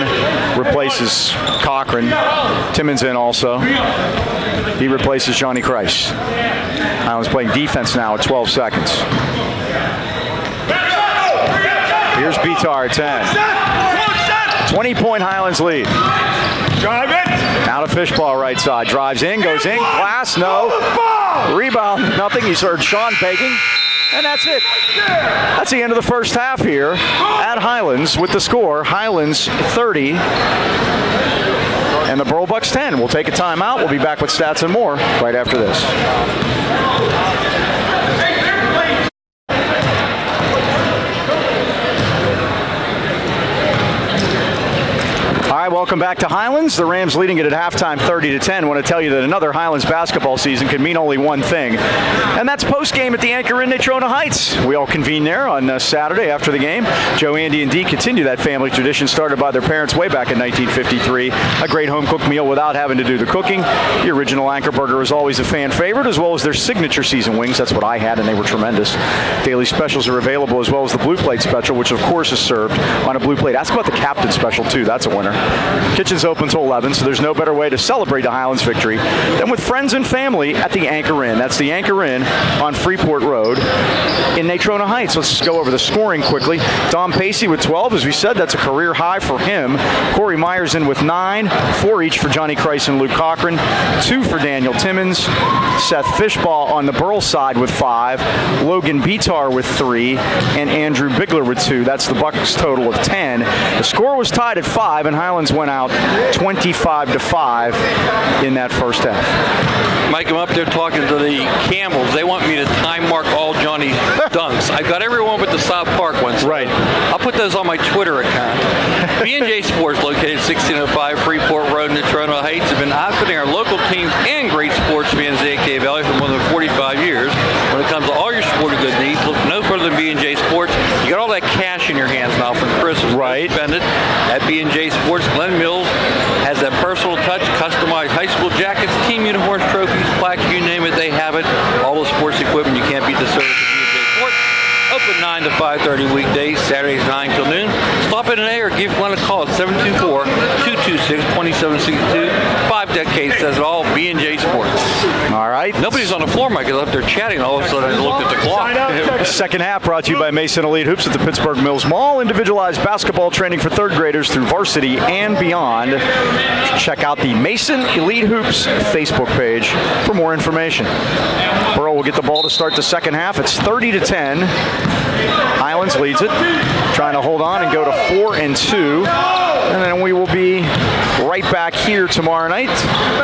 replaces Cochran. Timmons in also. He replaces Johnny Christ. Highlands playing defense now at 12 seconds. Here's Bitar at 10. 20-point Highlands lead. Drive it. Now to Fishball right side. Drives in, goes in. Glass, no. Rebound, nothing. He's heard Sean begging. And that's it. That's the end of the first half here at Highlands with the score. Highlands 30 and the Burrell Bucks 10. We'll take a timeout. We'll be back with stats and more right after this. Hi, welcome back to Highlands. The Rams leading it at halftime 30-10. I want to tell you that another Highlands basketball season can mean only one thing, and that's post-game at the Anchor Inn Natrona Heights. We all convene there on Saturday after the game. Joe, Andy, and Dee continue that family tradition started by their parents way back in 1953. A great home-cooked meal without having to do the cooking. The original Anchor Burger is always a fan favorite, as well as their signature season wings. That's what I had, and they were tremendous. Daily specials are available, as well as the Blue Plate special, which of course is served on a blue plate. Ask about the Captain special, too. That's a winner. Kitchen's open till 11, so there's no better way to celebrate the Highlands victory than with friends and family at the Anchor Inn. That's the Anchor Inn on Freeport Road in Natrona Heights. Let's go over the scoring quickly. Dom Pacey with 12. As we said, that's a career high for him. Corey Myers in with 9. 4 each for Johnny Christ and Luke Cochran. 2 for Daniel Timmons. Seth Fishball on the Burrell side with 5. Logan Bitar with 3. And Andrew Bigler with 2. That's the Bucks total of 10. The score was tied at 5, and Highlands went out 25-5 in that first half. Mike, I'm up there talking to the Campbells. They want me to time mark all Johnny's dunks. I've got everyone but the South Park ones. Right. I'll put those on my Twitter account. B&J Sports, located 1605 Freeport Road, Natrona Heights, have been outfitting our local teams and great sports fans in the AK Valley for more than 45 years. When it comes to all your sporting good needs, look no further than B&J Sports. You got all that cash in your hands now from Christmas. Right. Spend it at B&J Sports. Glenn Mills has that personal touch, customized high school jackets, team uniforms, trophies, plaques, you name it, they have it. All the sports equipment, you can't beat the service of B&J Sports. Open 9 to 5:30 weekdays, Saturdays 9 till noon. Stop in today or give Glenn a call at 724-226-2762. 5 decades says it all, B&J Sports. All right. Nobody's on the floor, Mike. I was up there chatting. All of a sudden, I looked at the clock. Second half brought to you by Mason Elite Hoops at the Pittsburgh Mills Mall. Individualized basketball training for third graders through varsity and beyond. Check out the Mason Elite Hoops Facebook page for more information. Burrell will get the ball to start the second half. It's 30-10. Highlands leads it, trying to hold on and go to 4-2. And then we will be right back here tomorrow night.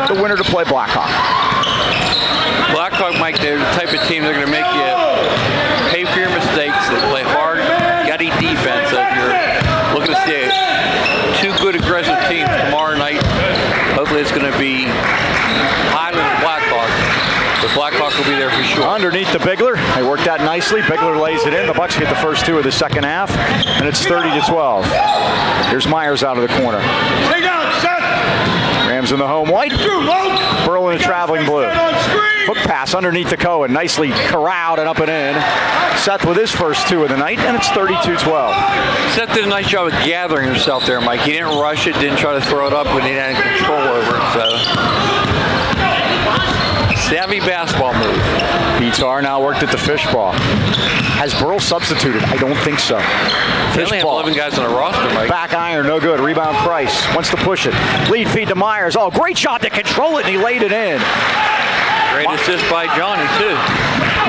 The winner to play Blackhawk. Blackhawk, Mike, they're the type of team they're going to make you pay for your mistakes. They play hard, gutty defense. So if you're looking to see two good aggressive teams tomorrow night, hopefully it's going to be Highlands Blackhawk. The Blackhawk will be there for sure. Underneath the Bigler. They worked that nicely. Bigler lays it in. The Bucks get the first 2 of the second half, and it's 30-12. Here's Myers out of the corner. Take out, Seth. Rams in the home white. Burrell in the traveling blue. Hook pass underneath the Cohen. Nicely corralled and up and in. Seth with his first 2 of the night, and it's 32-12. Seth did a nice job of gathering himself there, Mike. He didn't rush it, didn't try to throw it up when he had control over it. So savvy basketball move. Bitar now worked at the Fishball. Has Burrell substituted? I don't think so. They only have 11 guys on the roster, Mike. Back iron, no good. Rebound Price. Wants to push it. Lead feed to Myers. Oh, great shot to control it, and he laid it in. Great assist by Johnny, too.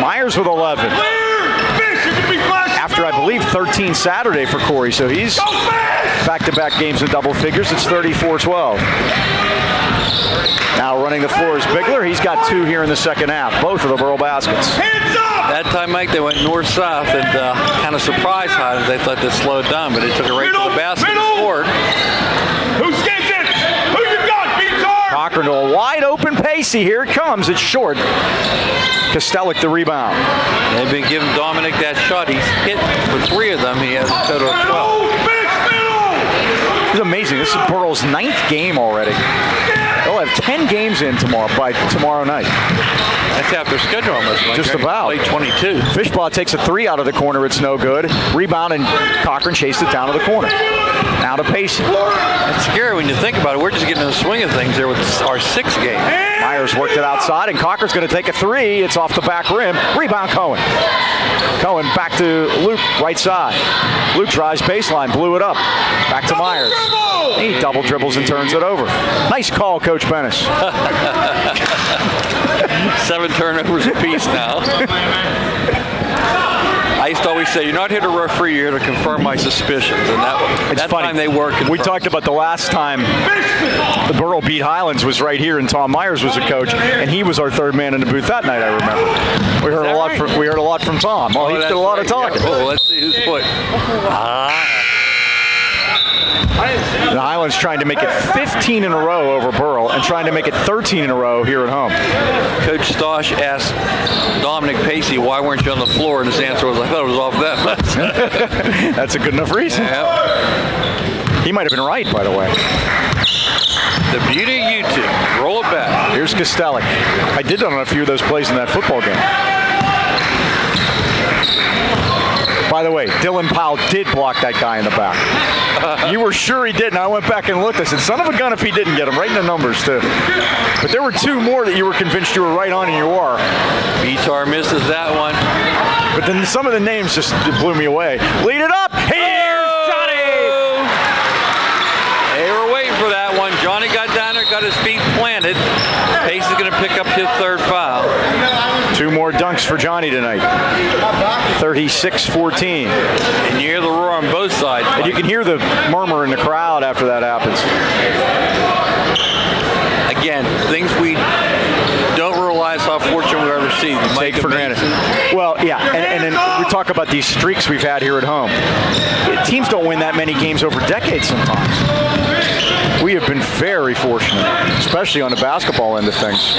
Myers with 11. After, I believe, 13 Saturday for Corey, so he's back-to-back games in double figures. It's 34-12. Now running the floor is Bigler. He's got 2 here in the second half, both of the Burrell baskets. That time, Mike, they went north-south and kind of surprised Highlands. They thought they slowed down, but they took it right to the basket and scored. Who skates it? Who you got, Bitar? Cochran to a wide-open Pacey. Here it comes. It's short. Kostelik the rebound. They've been giving Dominic that shot. He's hit for 3 of them. He has a total of 12. It's amazing. This is Burrell's 9th game already. They'll have 10 games in by tomorrow night. That's half their schedule almost. Just about. Played 22. Fishbaugh takes a 3 out of the corner. It's no good. Rebound, and Cochran chased it down to the corner. Now to Pacey. It's scary when you think about it. We're just getting in the swing of things there with our 6th game. Myers worked it outside, and Cochran's going to take a 3. It's off the back rim. Rebound, Cohen. Cohen back to Luke, right side. Luke drives baseline, blew it up. Back to Myers. He double dribbles and turns it over. Nice call, Coach Bennis. 7 turnovers apiece now. I used to always say, you're not here to referee, you're here to confirm my suspicions. And that funny. time they were confirmed. We talked about the last time the Burrell beat Highlands was right here, and Tom Myers was the coach, and he was our 3rd man in the booth that night, I remember. We heard a lot from Tom. Well, he did a lot of talking. Yeah. Well, let's see whose foot. The Highlands trying to make it 15 in a row over Burrell and trying to make it 13 in a row here at home. Coach Stosh asked Dominic Pacey, why weren't you on the floor? And his answer was, I thought it was off that. That's a good enough reason. Yeah. He might have been right, by the way. The beauty of YouTube. Roll it back. Here's Kostelik. I did on a few of those plays in that football game. By the way, Dylan Powell did block that guy in the back. You were sure he did, and I went back and looked. I said, son of a gun if he didn't get him. Right in the numbers, too. But there were 2 more that you were convinced you were right on, and you are. Vitar misses that one. But then some of the names just blew me away. Lead it up. Here's Johnny. They were waiting for that one. Johnny got down there, got his feet planted. Pace is going to pick up his 3rd foul. 2 more dunks for Johnny tonight. 36-14. And you hear the roar on both sides. And you can hear the murmur in the crowd after that happens. Again, things we don't realize how fortunate we are to see. Take for granted. Well, yeah, and then we talk about these streaks we've had here at home. Teams don't win that many games over decades sometimes. We have been very fortunate, especially on the basketball end of things.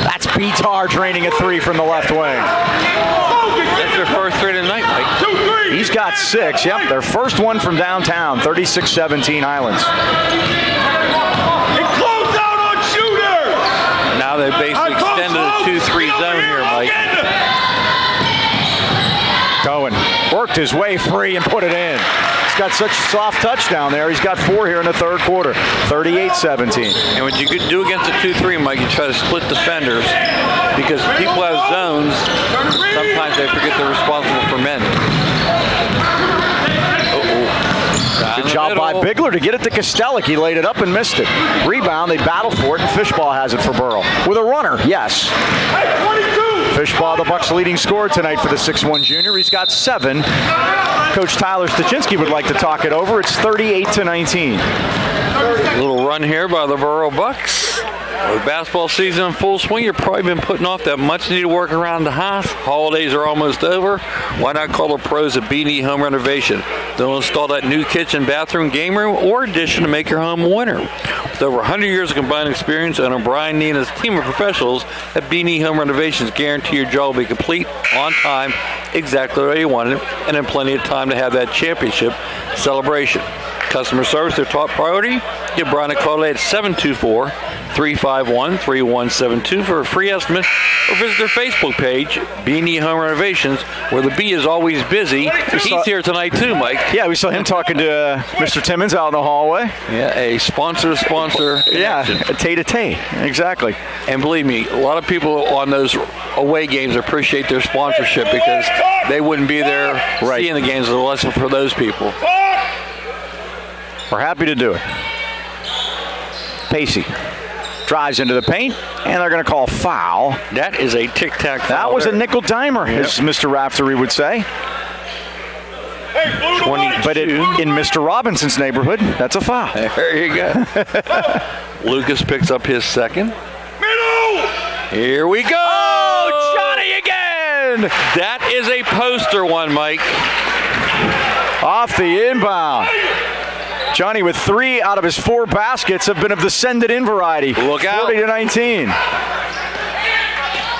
That's Vitar draining a 3 from the left wing. That's their first 3 tonight, Mike. He's got 6. Yep, their first one from downtown. 36-17 Highlands. And close out on shooter. Now they basically extended a 2-3 zone here, Mike. Cohen worked his way free and put it in. He's got such a soft touch down there. He's got 4 here in the 3rd quarter. 38-17. And what you could do against a 2-3, Mike, you try to split defenders because people have zones. Sometimes they forget they're responsible for men. Good job by Bigler to get it to Kostelik. He laid it up and missed it. Rebound, they battle for it, and Fishbaugh has it for Burrell. With a runner, yes. Fishbaugh, the Bucks' leading scorer tonight for the 6'1 junior. He's got 7. Coach Tyler Stachinski would like to talk it over. It's 38-19. A little run here by the Burrell Bucks. With basketball season in full swing, you've probably been putting off that much-needed work around the house. Holidays are almost over. Why not call the pros at B&E Home Renovation? They'll install that new kitchen, bathroom, game room, or addition to make your home a winner. With over 100 years of combined experience, owner Brian Nee and his team of professionals at B&E Home Renovations guarantee your job will be complete, on time, exactly the way you want it, and in plenty of time to have that championship celebration. Customer service, their top priority. Give Brian a call at 724-351-3172 for a free estimate, or visit their Facebook page, B&E Home Renovations, where the B is always busy. He's here tonight too, Mike. Yeah, we saw him talking to Mr. Timmons out in the hallway. Yeah, a sponsor. Yeah, a tay-to-tay, exactly. And believe me, a lot of people on those away games appreciate their sponsorship because they wouldn't be there seeing the games unless for those people. We're happy to do it. Pacey drives into the paint, and they're going to call foul. That is a tic-tac foul. That was a nickel dimer, as Mr. Raftery would say. 22. But in Mr. Robinson's neighborhood, that's a foul. There you go. Lucas picks up his 2nd. Middle. Here we go. Oh, Johnny again. That is a poster one, Mike. Off the inbound. Johnny with 3 out of his 4 baskets have been of the send-it-in variety. Look out. 40-19.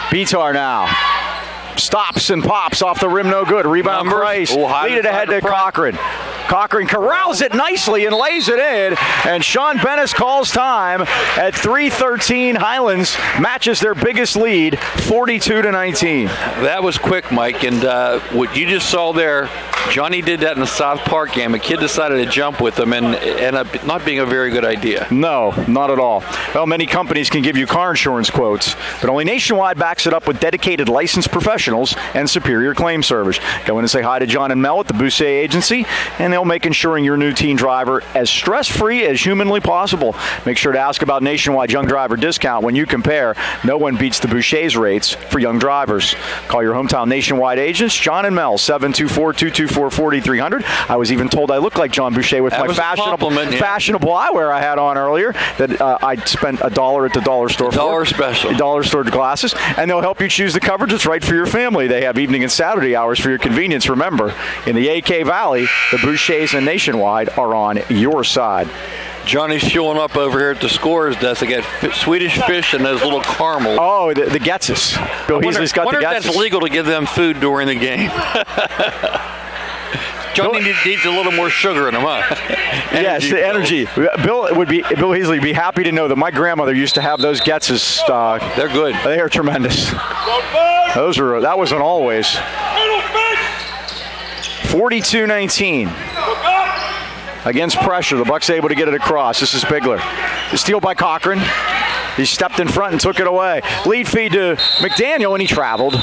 Vitar now. stops and pops off the rim, no good. Rebound, Price. Lead it ahead to Cochran. Cochran corrals it nicely and lays it in, and Sean Bennis calls time at 3:13. Highlands matches their biggest lead, 42-19. That was quick, Mike, and what you just saw there, Johnny did that in the South Park game. A kid decided to jump with him and ended up not being a very good idea. No, not at all. Well, many companies can give you car insurance quotes, but only Nationwide backs it up with dedicated licensed professionals and superior claim service. Go in and say hi to John and Mel at the Boucher Agency, and they'll make insuring your new teen driver as stress-free as humanly possible. Make sure to ask about Nationwide Young Driver Discount when you compare. No one beats the Boucher's rates for young drivers. Call your hometown Nationwide agents, John and Mel, 724-224-4300. I was even told I look like John Boucher with my fashionable eyewear I had on earlier that I spent $1 at the dollar store for. Dollar special. Dollar store glasses, and they'll help you choose the coverage that's right for your family. They have evening and Saturday hours for your convenience. Remember, in the AK Valley, the Bouchers and Nationwide are on your side. Johnny's showing up over here at the scorer's desk. They got Swedish fish and those little caramels. Oh, the Getzes. Bill Heasley's got the Getzes. I wonder if that's legal to give them food during the game. Johnny needs a little more sugar in him, huh? Yes, the energy. Bill Heasley would be happy to know that my grandmother used to have those Getzes. They're good. They are tremendous. That wasn't always. 42-19. Against pressure, the Bucks able to get it across. This is Bigler. The steal by Cochran. He stepped in front and took it away. Lead feed to McDaniel, and he traveled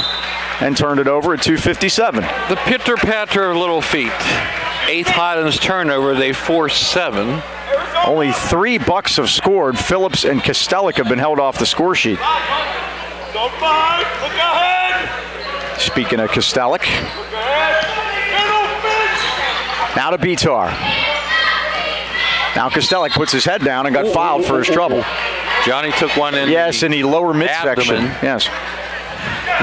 and turned it over at 2:57. The pitter-patter of little feet. 8th Highlands turnover. They force 7. Only 3 Bucks have scored. Phillips and Kostelic have been held off the score sheet. Speaking of Kostelic. Now to Bitar. Now Kostelic puts his head down and got fouled for his trouble. Johnny took one in. Yes, in the lower midsection. Yes.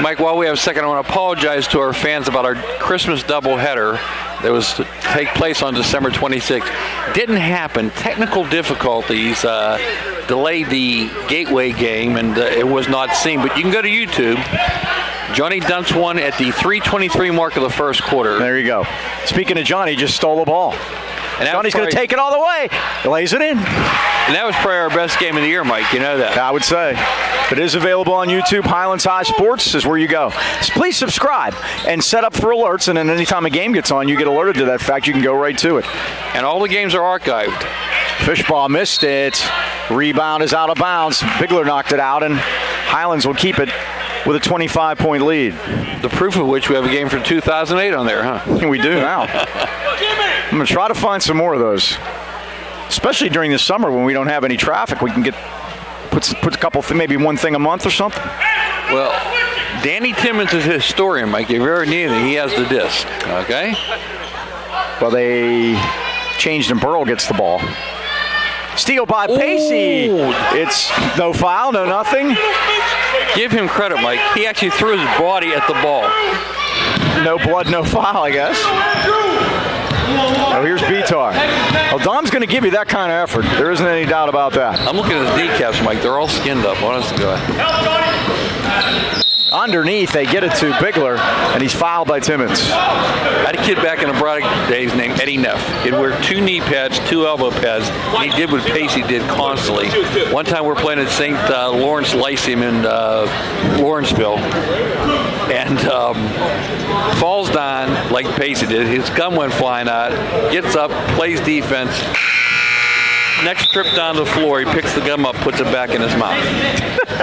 Mike, while we have a second, I want to apologize to our fans about our Christmas doubleheader that was to take place on December 26th. Didn't happen. Technical difficulties delayed the Gateway game, and it was not seen. But you can go to YouTube. Johnny dunks one at the 3:23 mark of the first quarter. There you go. Speaking of Johnny, just stole the ball. And Johnny's going to take it all the way. Lays it in. And that was probably our best game of the year, Mike. You know that. I would say. It is available on YouTube. Highlands High Sports is where you go. So please subscribe and set up for alerts, and then anytime a game gets on, you get alerted to that fact. You can go right to it. And all the games are archived. Fishball missed it. Rebound is out of bounds. Bigler knocked it out, and Highlands will keep it with a 25-point lead. The proof of which we have a game from 2008 on there, huh? We do now. I'm going to try to find some more of those. Especially during the summer when we don't have any traffic. We can put a couple, maybe one thing a month or something. Well, Danny Timmons is a historian, Mike. If you ever need anything, he has the disc, okay? Well, they changed and Burrell gets the ball. Steal by Pacey. Ooh. It's no foul, no nothing. Give him credit, Mike. He actually threw his body at the ball. No blood, no foul, I guess. Oh, here's Bitar. Well, Dom's going to give you that kind of effort. There isn't any doubt about that. I'm looking at his kneecaps, Mike. They're all skinned up, honest to God. Underneath, they get it to Bigler, and he's fouled by Timmons. I had a kid back in the Broderick days named Eddie Neff. He'd wear 2 knee pads, 2 elbow pads, and he did what Pacey did constantly. One time we're playing at St. Lawrence Lyceum in Lawrenceville, and falls down like Pacey did. His gun went flying out, gets up, plays defense. Next trip down the floor, he picks the gun up, puts it back in his mouth.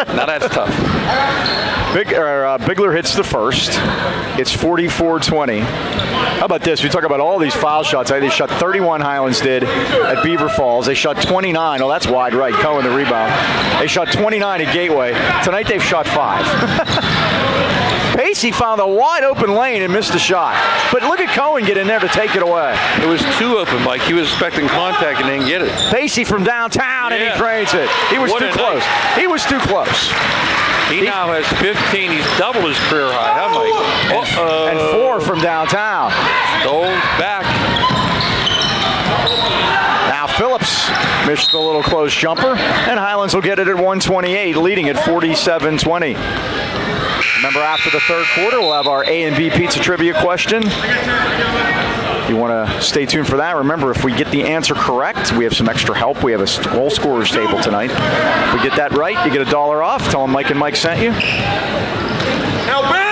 Now that's tough. Bigler hits the first. It's 44-20. How about this? We talk about all these foul shots. They shot 31, Highlands did, at Beaver Falls. They shot 29. Oh, that's wide right. Cohen the rebound. They shot 29 at Gateway. Tonight they've shot 5. Pacey found a wide open lane and missed the shot. But look at Cohen get in there to take it away. It was too open, Mike. He was expecting contact and didn't get it. Pacey from downtown, and he drains it. He was too close. He was too close. He now has 15. He's doubled his career high, huh, Mike? And 4 from downtown. Stole back. Now Phillips missed a little close jumper, and Highlands will get it at 128, leading at 47-20. Remember, after the third quarter, we'll have our A&B Pizza Trivia question. You want to stay tuned for that. Remember, if we get the answer correct, we have some extra help. We have a goal scorers table tonight. If we get that right, you get $1 off. Tell them Mike and Mike sent you. Help him!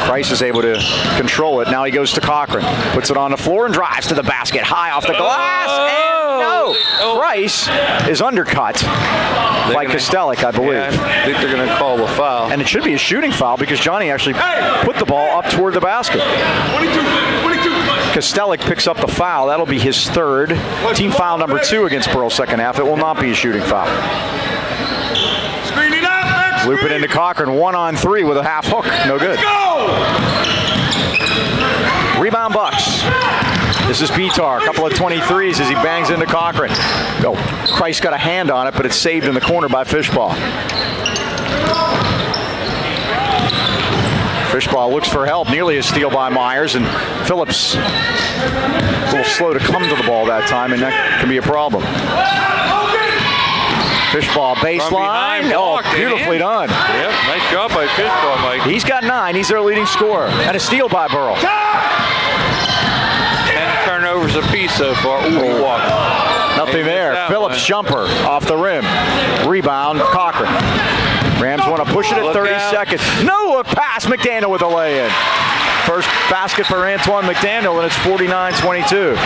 Price is able to control it. Now he goes to Cochran. Puts it on the floor and drives to the basket. High off the glass. And no! Price is undercut by Kostelik, I believe. Yeah, I think they're going to call the foul. And it should be a shooting foul because Johnny actually put the ball up toward the basket. 22. Kostelik picks up the foul. That'll be his third. Team foul number 2 against Burrell second half. It will not be a shooting foul. Screen it out, Max. Loop it into Cochran. 1-on-3 with a half hook. No good. Go! Rebound Bucks. This is Bitar. A couple of 23s as he bangs into Cochran. Oh, Christ got a hand on it, but it's saved in the corner by Fishball. Fishball looks for help. Nearly a steal by Myers, and Phillips a little slow to come to the ball that time, and that can be a problem. Fishball baseline. Oh, beautifully done. Yep, nice job by Fishball, Mike. He's got 9. He's their leading scorer. And a steal by Burrell. 10 turnovers apiece so far. Ooh, he walked. Nothing there. Phillips jumper off the rim. Rebound, Cochran. Rams want to push it at 30 seconds. No look pass. McDaniel with a lay-in. First basket for Antoine McDaniel, and it's 49-22.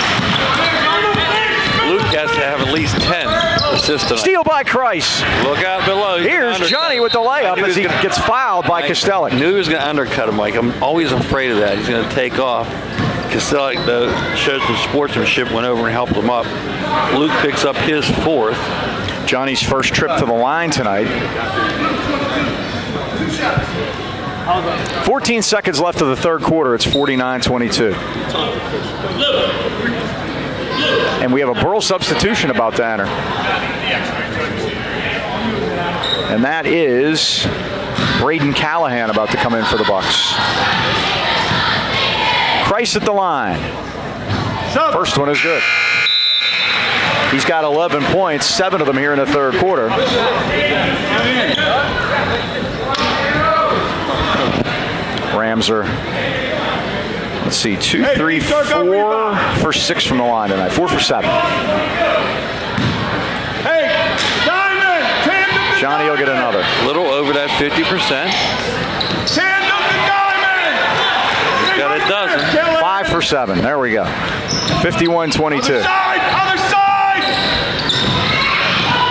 Luke has to have at least 10 assists tonight. Steal by Christ. Look out below. Here's Johnny with the layup as he gets fouled by Kostelik. I knew he was going to undercut him, Mike. I'm always afraid of that. He's going to take off. Kostelik, though, showed some sportsmanship, went over and helped him up. Luke picks up his 4th. Johnny's first trip to the line tonight. 14 seconds left of the third quarter. It's 49-22. And we have a Burrell substitution about to enter. And that is Braden Callahan about to come in for the Bucks. Christ at the line. First one is good. He's got 11 points, 7 of them here in the third quarter. Rams are, let's see, 2, 3, 4 for 6 from the line tonight. 4 for 7. Hey, Diamond! Tandem to Johnny will get another. A little over that 50%. Tandem to Diamond! He's got a dozen. 5 for 7. There we go. 51-22. Other side!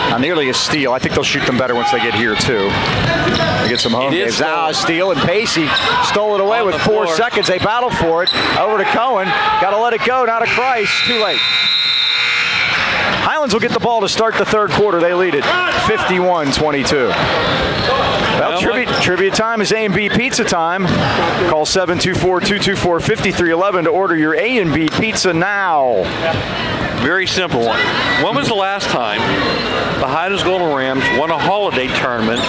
Now, nearly a steal. I think they'll shoot them better once they get here, too. They get some home games. Now a steal, and Pacey stole it away with 4 seconds. They battle for it. Over to Cohen. Got to let it go. Now to Christ. Too late. Highlands will get the ball to start the third quarter. They lead it 51-22. Well, trivia time is A&B Pizza time. Call 724-224-5311 to order your A&B Pizza now. Very simple one. When was the last time the Highlands Golden Rams won a holiday tournament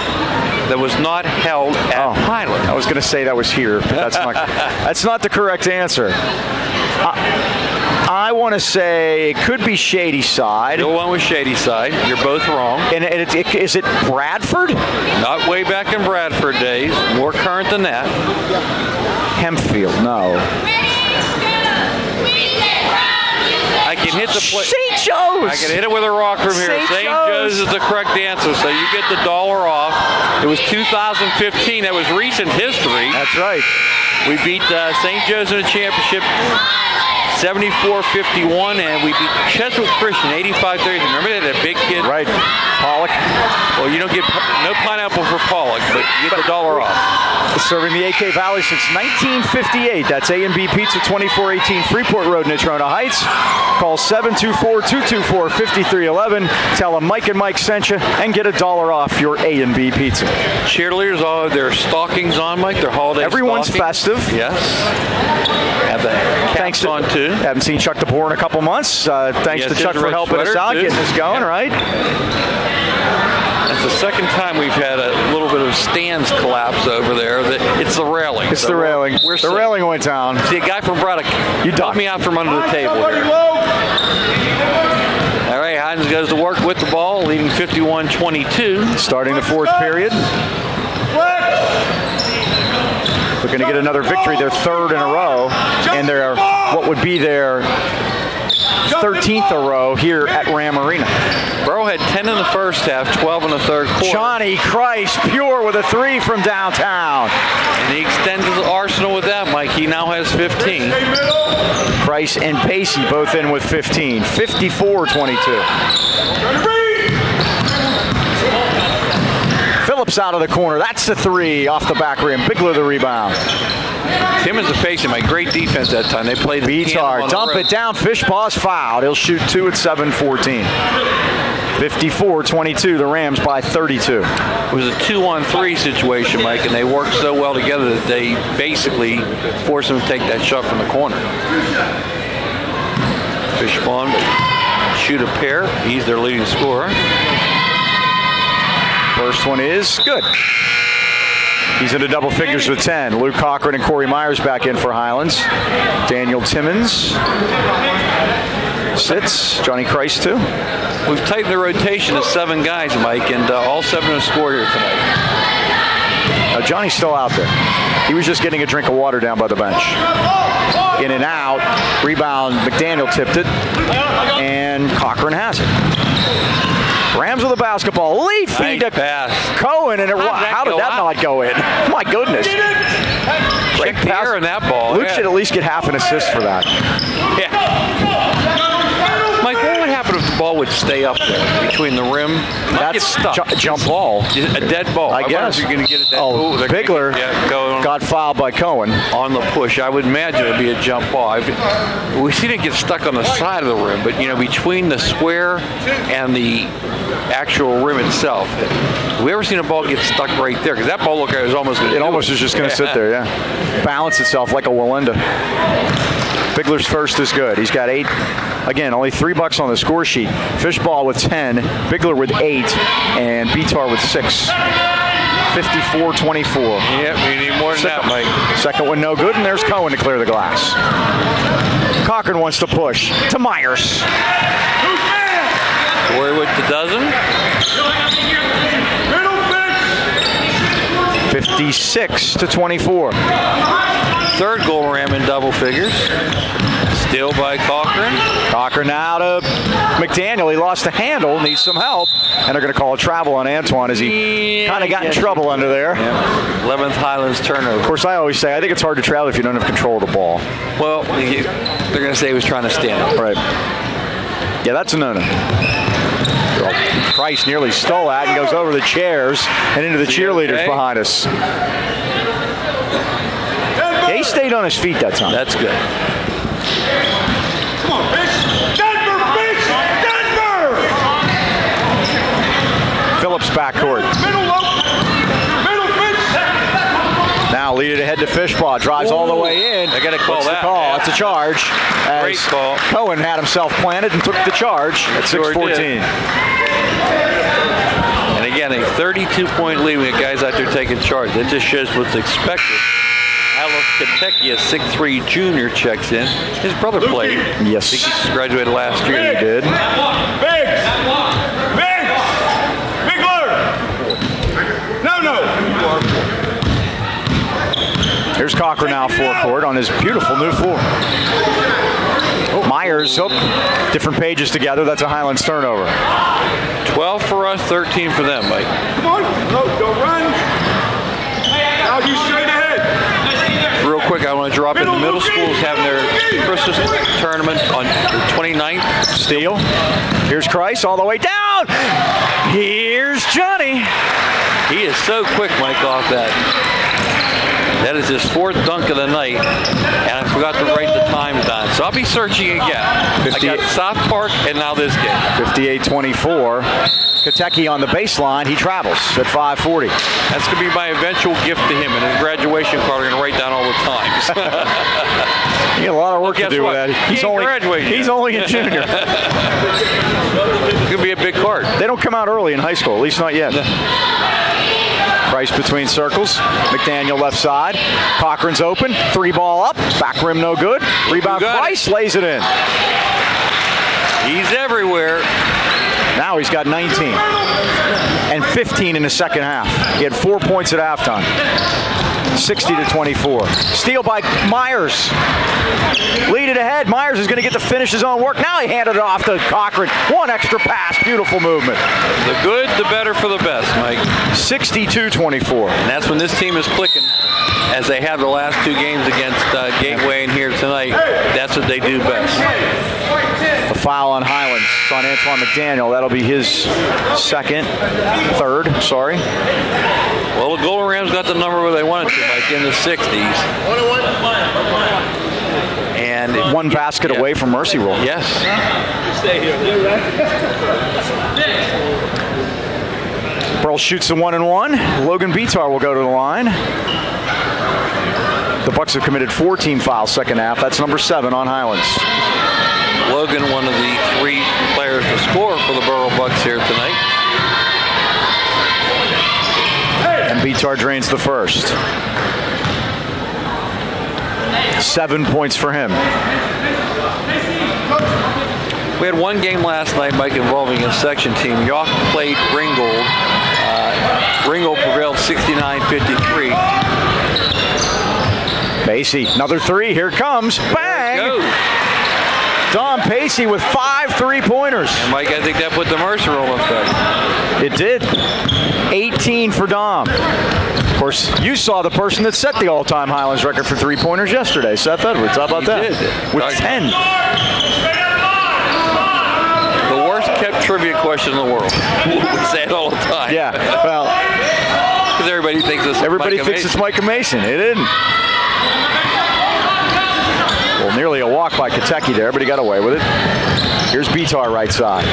that was not held at Highlands? I was going to say that was here, but that's not the correct answer. I want to say it could be Shady Side. No one was Shady Side. You're both wrong. And is it Bradford? Not way back in Bradford days. More current than that. Hempfield, no. I can hit the play. St. Joe's. I can hit it with a rock from here. St. Joe's is the correct answer, so you get the $1 off. It was 2015. That was recent history. That's right. We beat St. Joe's in the championship 74-51, and we beat Cheswick Christian 85-30. Remember that big kid? Right. Pollock. Well, you don't get no pineapple for Pollock, but you get the $1 off. Serving the AK Valley since 1958. That's A&B Pizza, 2418 Freeport Road, Natrona Heights. Call 724-224-5311. Tell them Mike and Mike sent you and get $1 off your A&B Pizza. Cheerleaders all have their stockings on, Mike. Their holiday Everyone's stockings. festive. Yes. Have the caps on too. Haven't seen Chuck DeBoer in a couple months. Thanks to Chuck for helping us out, getting us going, right? It's the second time we've had a little bit of stands collapse over there. It's the railing. It's the railing. The railing went down. See, a guy from Braddock helped me out from under the table here. All right, Highlands goes to work with the ball, leading 51-22. Starting the fourth period. Looking to get another victory, their third in a row, and their what would be their 13th a row here at Ram Arena. Burrell had 10 in the first half, 12 in the third quarter. Johnny Christ, pure with a 3 from downtown. And he extends his arsenal with that, Mike. He now has 15. Price and Pacey both in with 15. 54-22. Phillips out of the corner. That's the 3 off the back rim. Bigler the rebound. Timmons and Pacey, my great defense that time. They played the beats hard. Dump it down. Fishpaw's fouled. He'll shoot 2 at 7-14. 54-22. The Rams by 32. It was a 2-on-3 situation, Mike, and they worked so well together that they basically forced him to take that shot from the corner. Fishpaw shoot a pair. He's their leading scorer. First one is good. He's into double figures with 10. Luke Cochran and Corey Myers back in for Highlands. Daniel Timmons sits. Johnny Christ too. We've tightened the rotation to 7 guys, Mike, and all 7 have scored here tonight. Now Johnny's still out there. He was just getting a drink of water down by the bench. In and out. Rebound. McDaniel tipped it. And Cochran has it. Rams with the basketball. Lead feed to pass. Cohen, and how did that not go in? My goodness. Great pass on that ball. Luke should at least get half an assist for that. Yeah. Mike, what would happen if the ball would stay up there between the rim? That's stuck. Jump ball. A dead ball. I guess. You're going to get it. Bigler got fouled by Cohen. On the push. I would imagine it would be a jump ball. We seen it get stuck on the side of the rim, but between the square and the actual rim itself. Have we ever seen a ball get stuck right there? Because that ball looked like it was almost going to was just going to sit there, yeah. Balance itself like a Walinda. Bigler's first is good. He's got 8. Again, only $3 on the score sheet. Fishball with 10, Bigler with 8, and Bitar with 6. 54-24. Yep, we need more than that, Mike. Second one no good, and there's Cohen to clear the glass. Cochran wants to push to Myers. Corey with the dozen. 56-24. Third goal Ram in double figures. Steal by Cochran. Cochran now to McDaniel. He lost the handle, needs some help. And they're going to call a travel on Antoine as he kind of got in trouble under there. Yeah. 11th Highlands turnover. Of course, I always say, I think it's hard to travel if you don't have control of the ball. Well, they're going to say he was trying to stand up. Right. Yeah, that's a no-no. Price nearly stole that and goes over the chairs and into the cheerleaders behind us. Yeah, he stayed on his feet that time. That's good. Come on, bitch! Denver, bitch! Denver! Phillips backcourt. Middle, bitch! Now lead it ahead to Fishpaw. Drives all the way in. They got to call that. Call? That's a charge. Great call. Cohen had himself planted and took the charge at 6:14. And again, a 32-point lead when guys out there taking charge. That just shows what's expected. Alex Kateki, a 6'3" junior, checks in. His brother played. Yes. I think he just graduated last year. He did. Biggs! Bigler! No. Here's Cochran now forecourt on his beautiful new floor. Myers, different pages together. That's a Highlands turnover. 12 for us, 13 for them, Mike. Come on. No, don't run. Now you straight ahead. Real quick, I want to drop in. The middle school is having their Christmas tournament on the 29th. Steal. Here's Christ all the way down. Here's Johnny. He is so quick, Mike, off that. That is his 4th dunk of the night, and I forgot to write the times down. So I'll be searching again. I got South Park and now this game. 58-24. Kateki on the baseline. He travels at 5:40. That's going to be my eventual gift to him. And his graduation card, I'm going to write down all the times. He got a lot of work to do with that. He's only a junior. It's going to be a big card. They don't come out early in high school, at least not yet. Price between circles. McDaniel left side. Cochran's open. 3-ball up. Back rim no good. Rebound Price lays it in. He's everywhere. Now he's got 19 and 15 in the second half. He had 4 points at halftime. 60-24. Steal by Myers. Lead it ahead. Myers is going to get to finish his own work. Now he handed it off to Cochran. One extra pass. Beautiful movement. The good, the better for the best, Mike. 62-24. And that's when this team is clicking, as they have the last 2 games against Gateway and here tonight. That's what they do best. The foul on Highlands. It's on Antoine McDaniel. That'll be his third, sorry. Well, the Golden Rams got the number where they wanted to, Mike, in the 60s. And one basket away from mercy roll. Yes. Stay here. Burrell shoots the 1-and-1. Logan Bitar will go to the line. The Bucks have committed 4 team fouls second half. That's number 7 on Highlands. Logan, one of the 3 players to score for the Burrell Bucks here tonight. And Bitar drains the first. 7 points for him. We had one game last night, Mike, involving a section team. York played Ringgold. Ringgold prevailed 69-53. Pacey, another 3. Here it comes. Bang! Dom Pacey with 5 3-pointers. And Mike, I think that put the mercy roll in effect. It did. 18 for Dom. Of course, you saw the person that set the all-time Highlands record for 3-pointers yesterday, Seth Edwards. How about that? Did. With 10. The worst-kept trivia question in the world. We say it all the time. Yeah, well, because everybody thinks it's Micah Mason. It isn't. Well, nearly a walk by Katecki there, but he got away with it. Here's Bitar right side.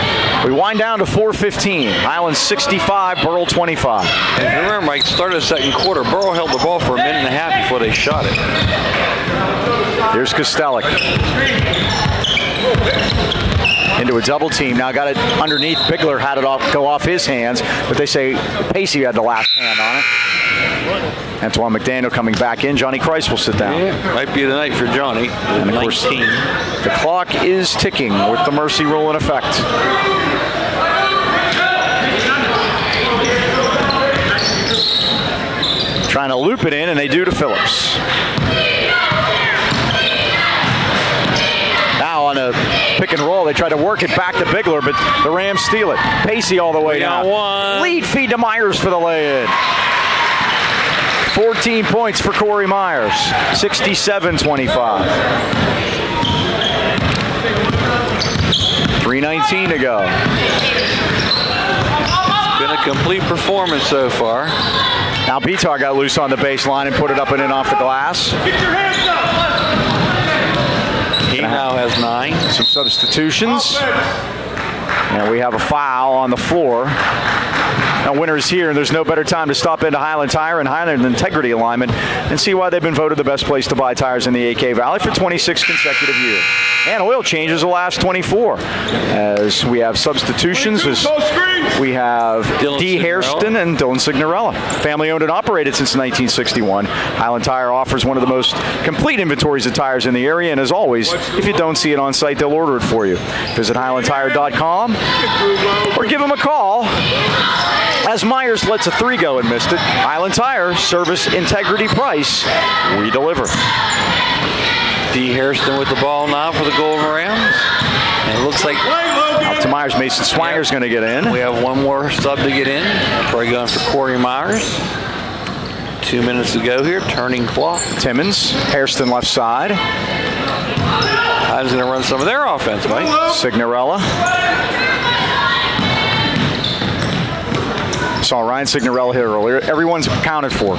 We wind down to 4:15. Highlands 65, Burrell 25. And if you remember, Mike, started the second quarter. Burrell held the ball for a minute and a half before they shot it. Here's Kostelik. Into a double team. Now got it underneath. Bigler had it go off his hands, but they say Pacey had the last hand on it. Antoine McDaniel coming back in. Johnny Christ will sit down. Yeah, might be the night for Johnny. And of course, the clock is ticking with the mercy rule in effect. Trying to loop it in, and they do to Phillips. Now on a pick and roll, they try to work it back to Bigler, but the Rams steal it. Pacey all the way down. Lead feed to Myers for the lay-in. 14 points for Corey Myers. 67-25. 3:19 to go. It's been a complete performance so far. Now Bitar got loose on the baseline and put it up and in off the glass. Get your hands up. He now has 9. Some substitutions. And we have a foul on the floor. Now winner's here, and there's no better time to stop into Highland Tire and Highland Integrity Alignment and see why they've been voted the best place to buy tires in the AK Valley for 26 consecutive years. And oil changes the last 24. As we have substitutions, as we have D. Hairston and Dylan Signorella. Family owned and operated since 1961. Highland Tire offers one of the most complete inventories of tires in the area, and as always, if you don't see it on site, they'll order it for you. Visit HighlandTire.com or give them a call. As Myers lets a 3 go and missed it. Highland Tire, service, integrity, price. We deliver. D. Hairston with the ball now for the Golden Rams. And it looks like out to Myers. Mason Swanger's going to get in. We have one more sub to get in. Probably going for Corey Myers. 2 minutes to go here. Turning clock. Timmons, Hairston left side. I was going to run some of their offense, Mike. Signorella. Saw Ryan Signorella here earlier. Everyone's accounted for.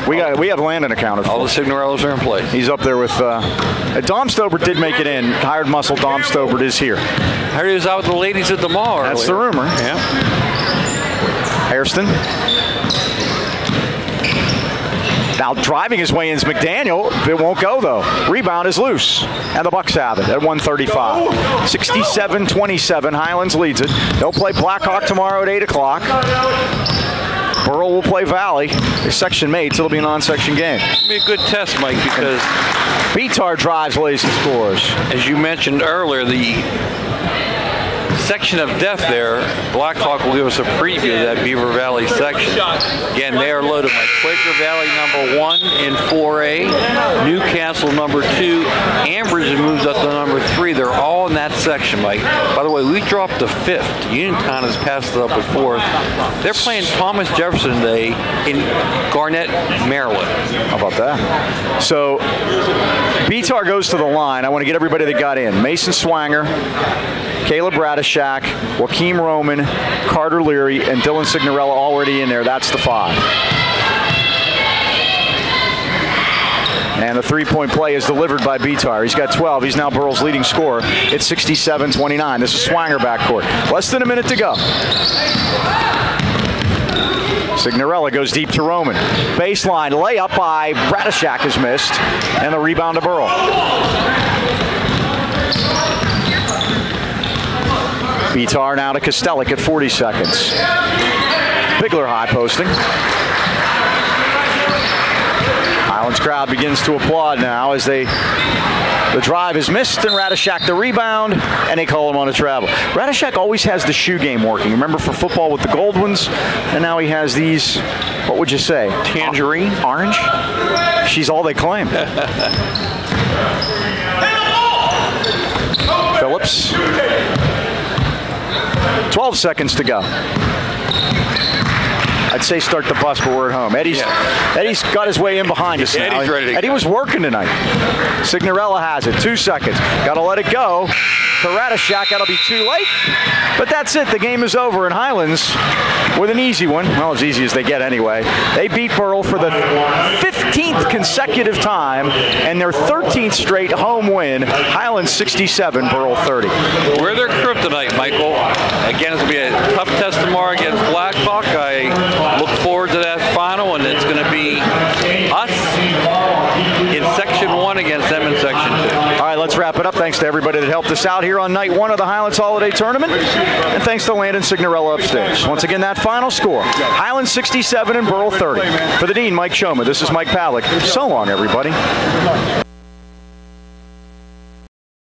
We have Landon accounted for. All the Signorellas are in place. He's up there with Dom Stobert did make it in. Hired muscle Dom Stobert is here. I heard he was out with the ladies at the mall That's earlier. the rumor. Yeah. Hairston. Now driving his way in is McDaniel. It won't go though. Rebound is loose. And the Bucks have it at 1:35. 67-27. Highlands leads it. They'll play Blackhawk tomorrow at 8 o'clock. Burrell will play Valley. They're section mates. It'll be a non-section game. It'll be a good test, Mike, because Bitar drives, lays, and scores. as you mentioned earlier, the section of death there. Blackhawk will give us a preview of that Beaver Valley section. Again, they are loaded by Quaker Valley number 1 in 4A, Newcastle number 2, Ambridge moves up to number 3. They're all in that section, Mike. By the way, we dropped to 5th. Uniontown has passed it up at 4th. They're playing Thomas Jefferson today in Garnett, Maryland. How about that? So, BTAR goes to the line. I want to get everybody that got in. Mason Swanger, Caleb Radishak, Joaquim Roman, Carter Leary, and Dylan Signorella already in there. That's the 5. And the three-point play is delivered by BTAR. He's got 12. He's now Burrell's leading scorer. It's 67-29. This is Swanger backcourt. Less than a minute to go. Signorella goes deep to Roman. Baseline layup by Radishak is missed. And the rebound to Burrell. BTAR now to Kostelik at 40 seconds. Bigler high posting. Highlands crowd begins to applaud now as the drive is missed and Radishak the rebound, and they call him on a travel. Radishak always has the shoe game working. Remember for football with the gold ones, and now he has these, what would you say? Tangerine? Orange? She's all they claim. Phillips. 12 seconds to go. I'd say start the bus, but we're at home. Eddie's got his way in behind us now. Eddie's ready to Eddie go. was working tonight. Signorella has it. 2 seconds. Got to let it go. To Radishak, that'll be too late. But that's it. The game is over. And Highlands, with an easy one, well, as easy as they get anyway, they beat Burrell for the 15th consecutive time and their 13th straight home win. Highlands 67, Burrell 30. We're their kryptonite, Michael. Again, it's going to be a tough test tomorrow against Blackhawk. I look forward to that final, and it's going to be us in Section 1 against them in Section 2. All right, let's wrap it up. Thanks to everybody that helped us out here on night 1 of the Highlands Holiday Tournament. And thanks to Landon Signorella upstairs. Once again, that final score, Highlands 67 and Burrell 30. For the Dean, Mike Choma, this is Mike Pavlik. So long, everybody.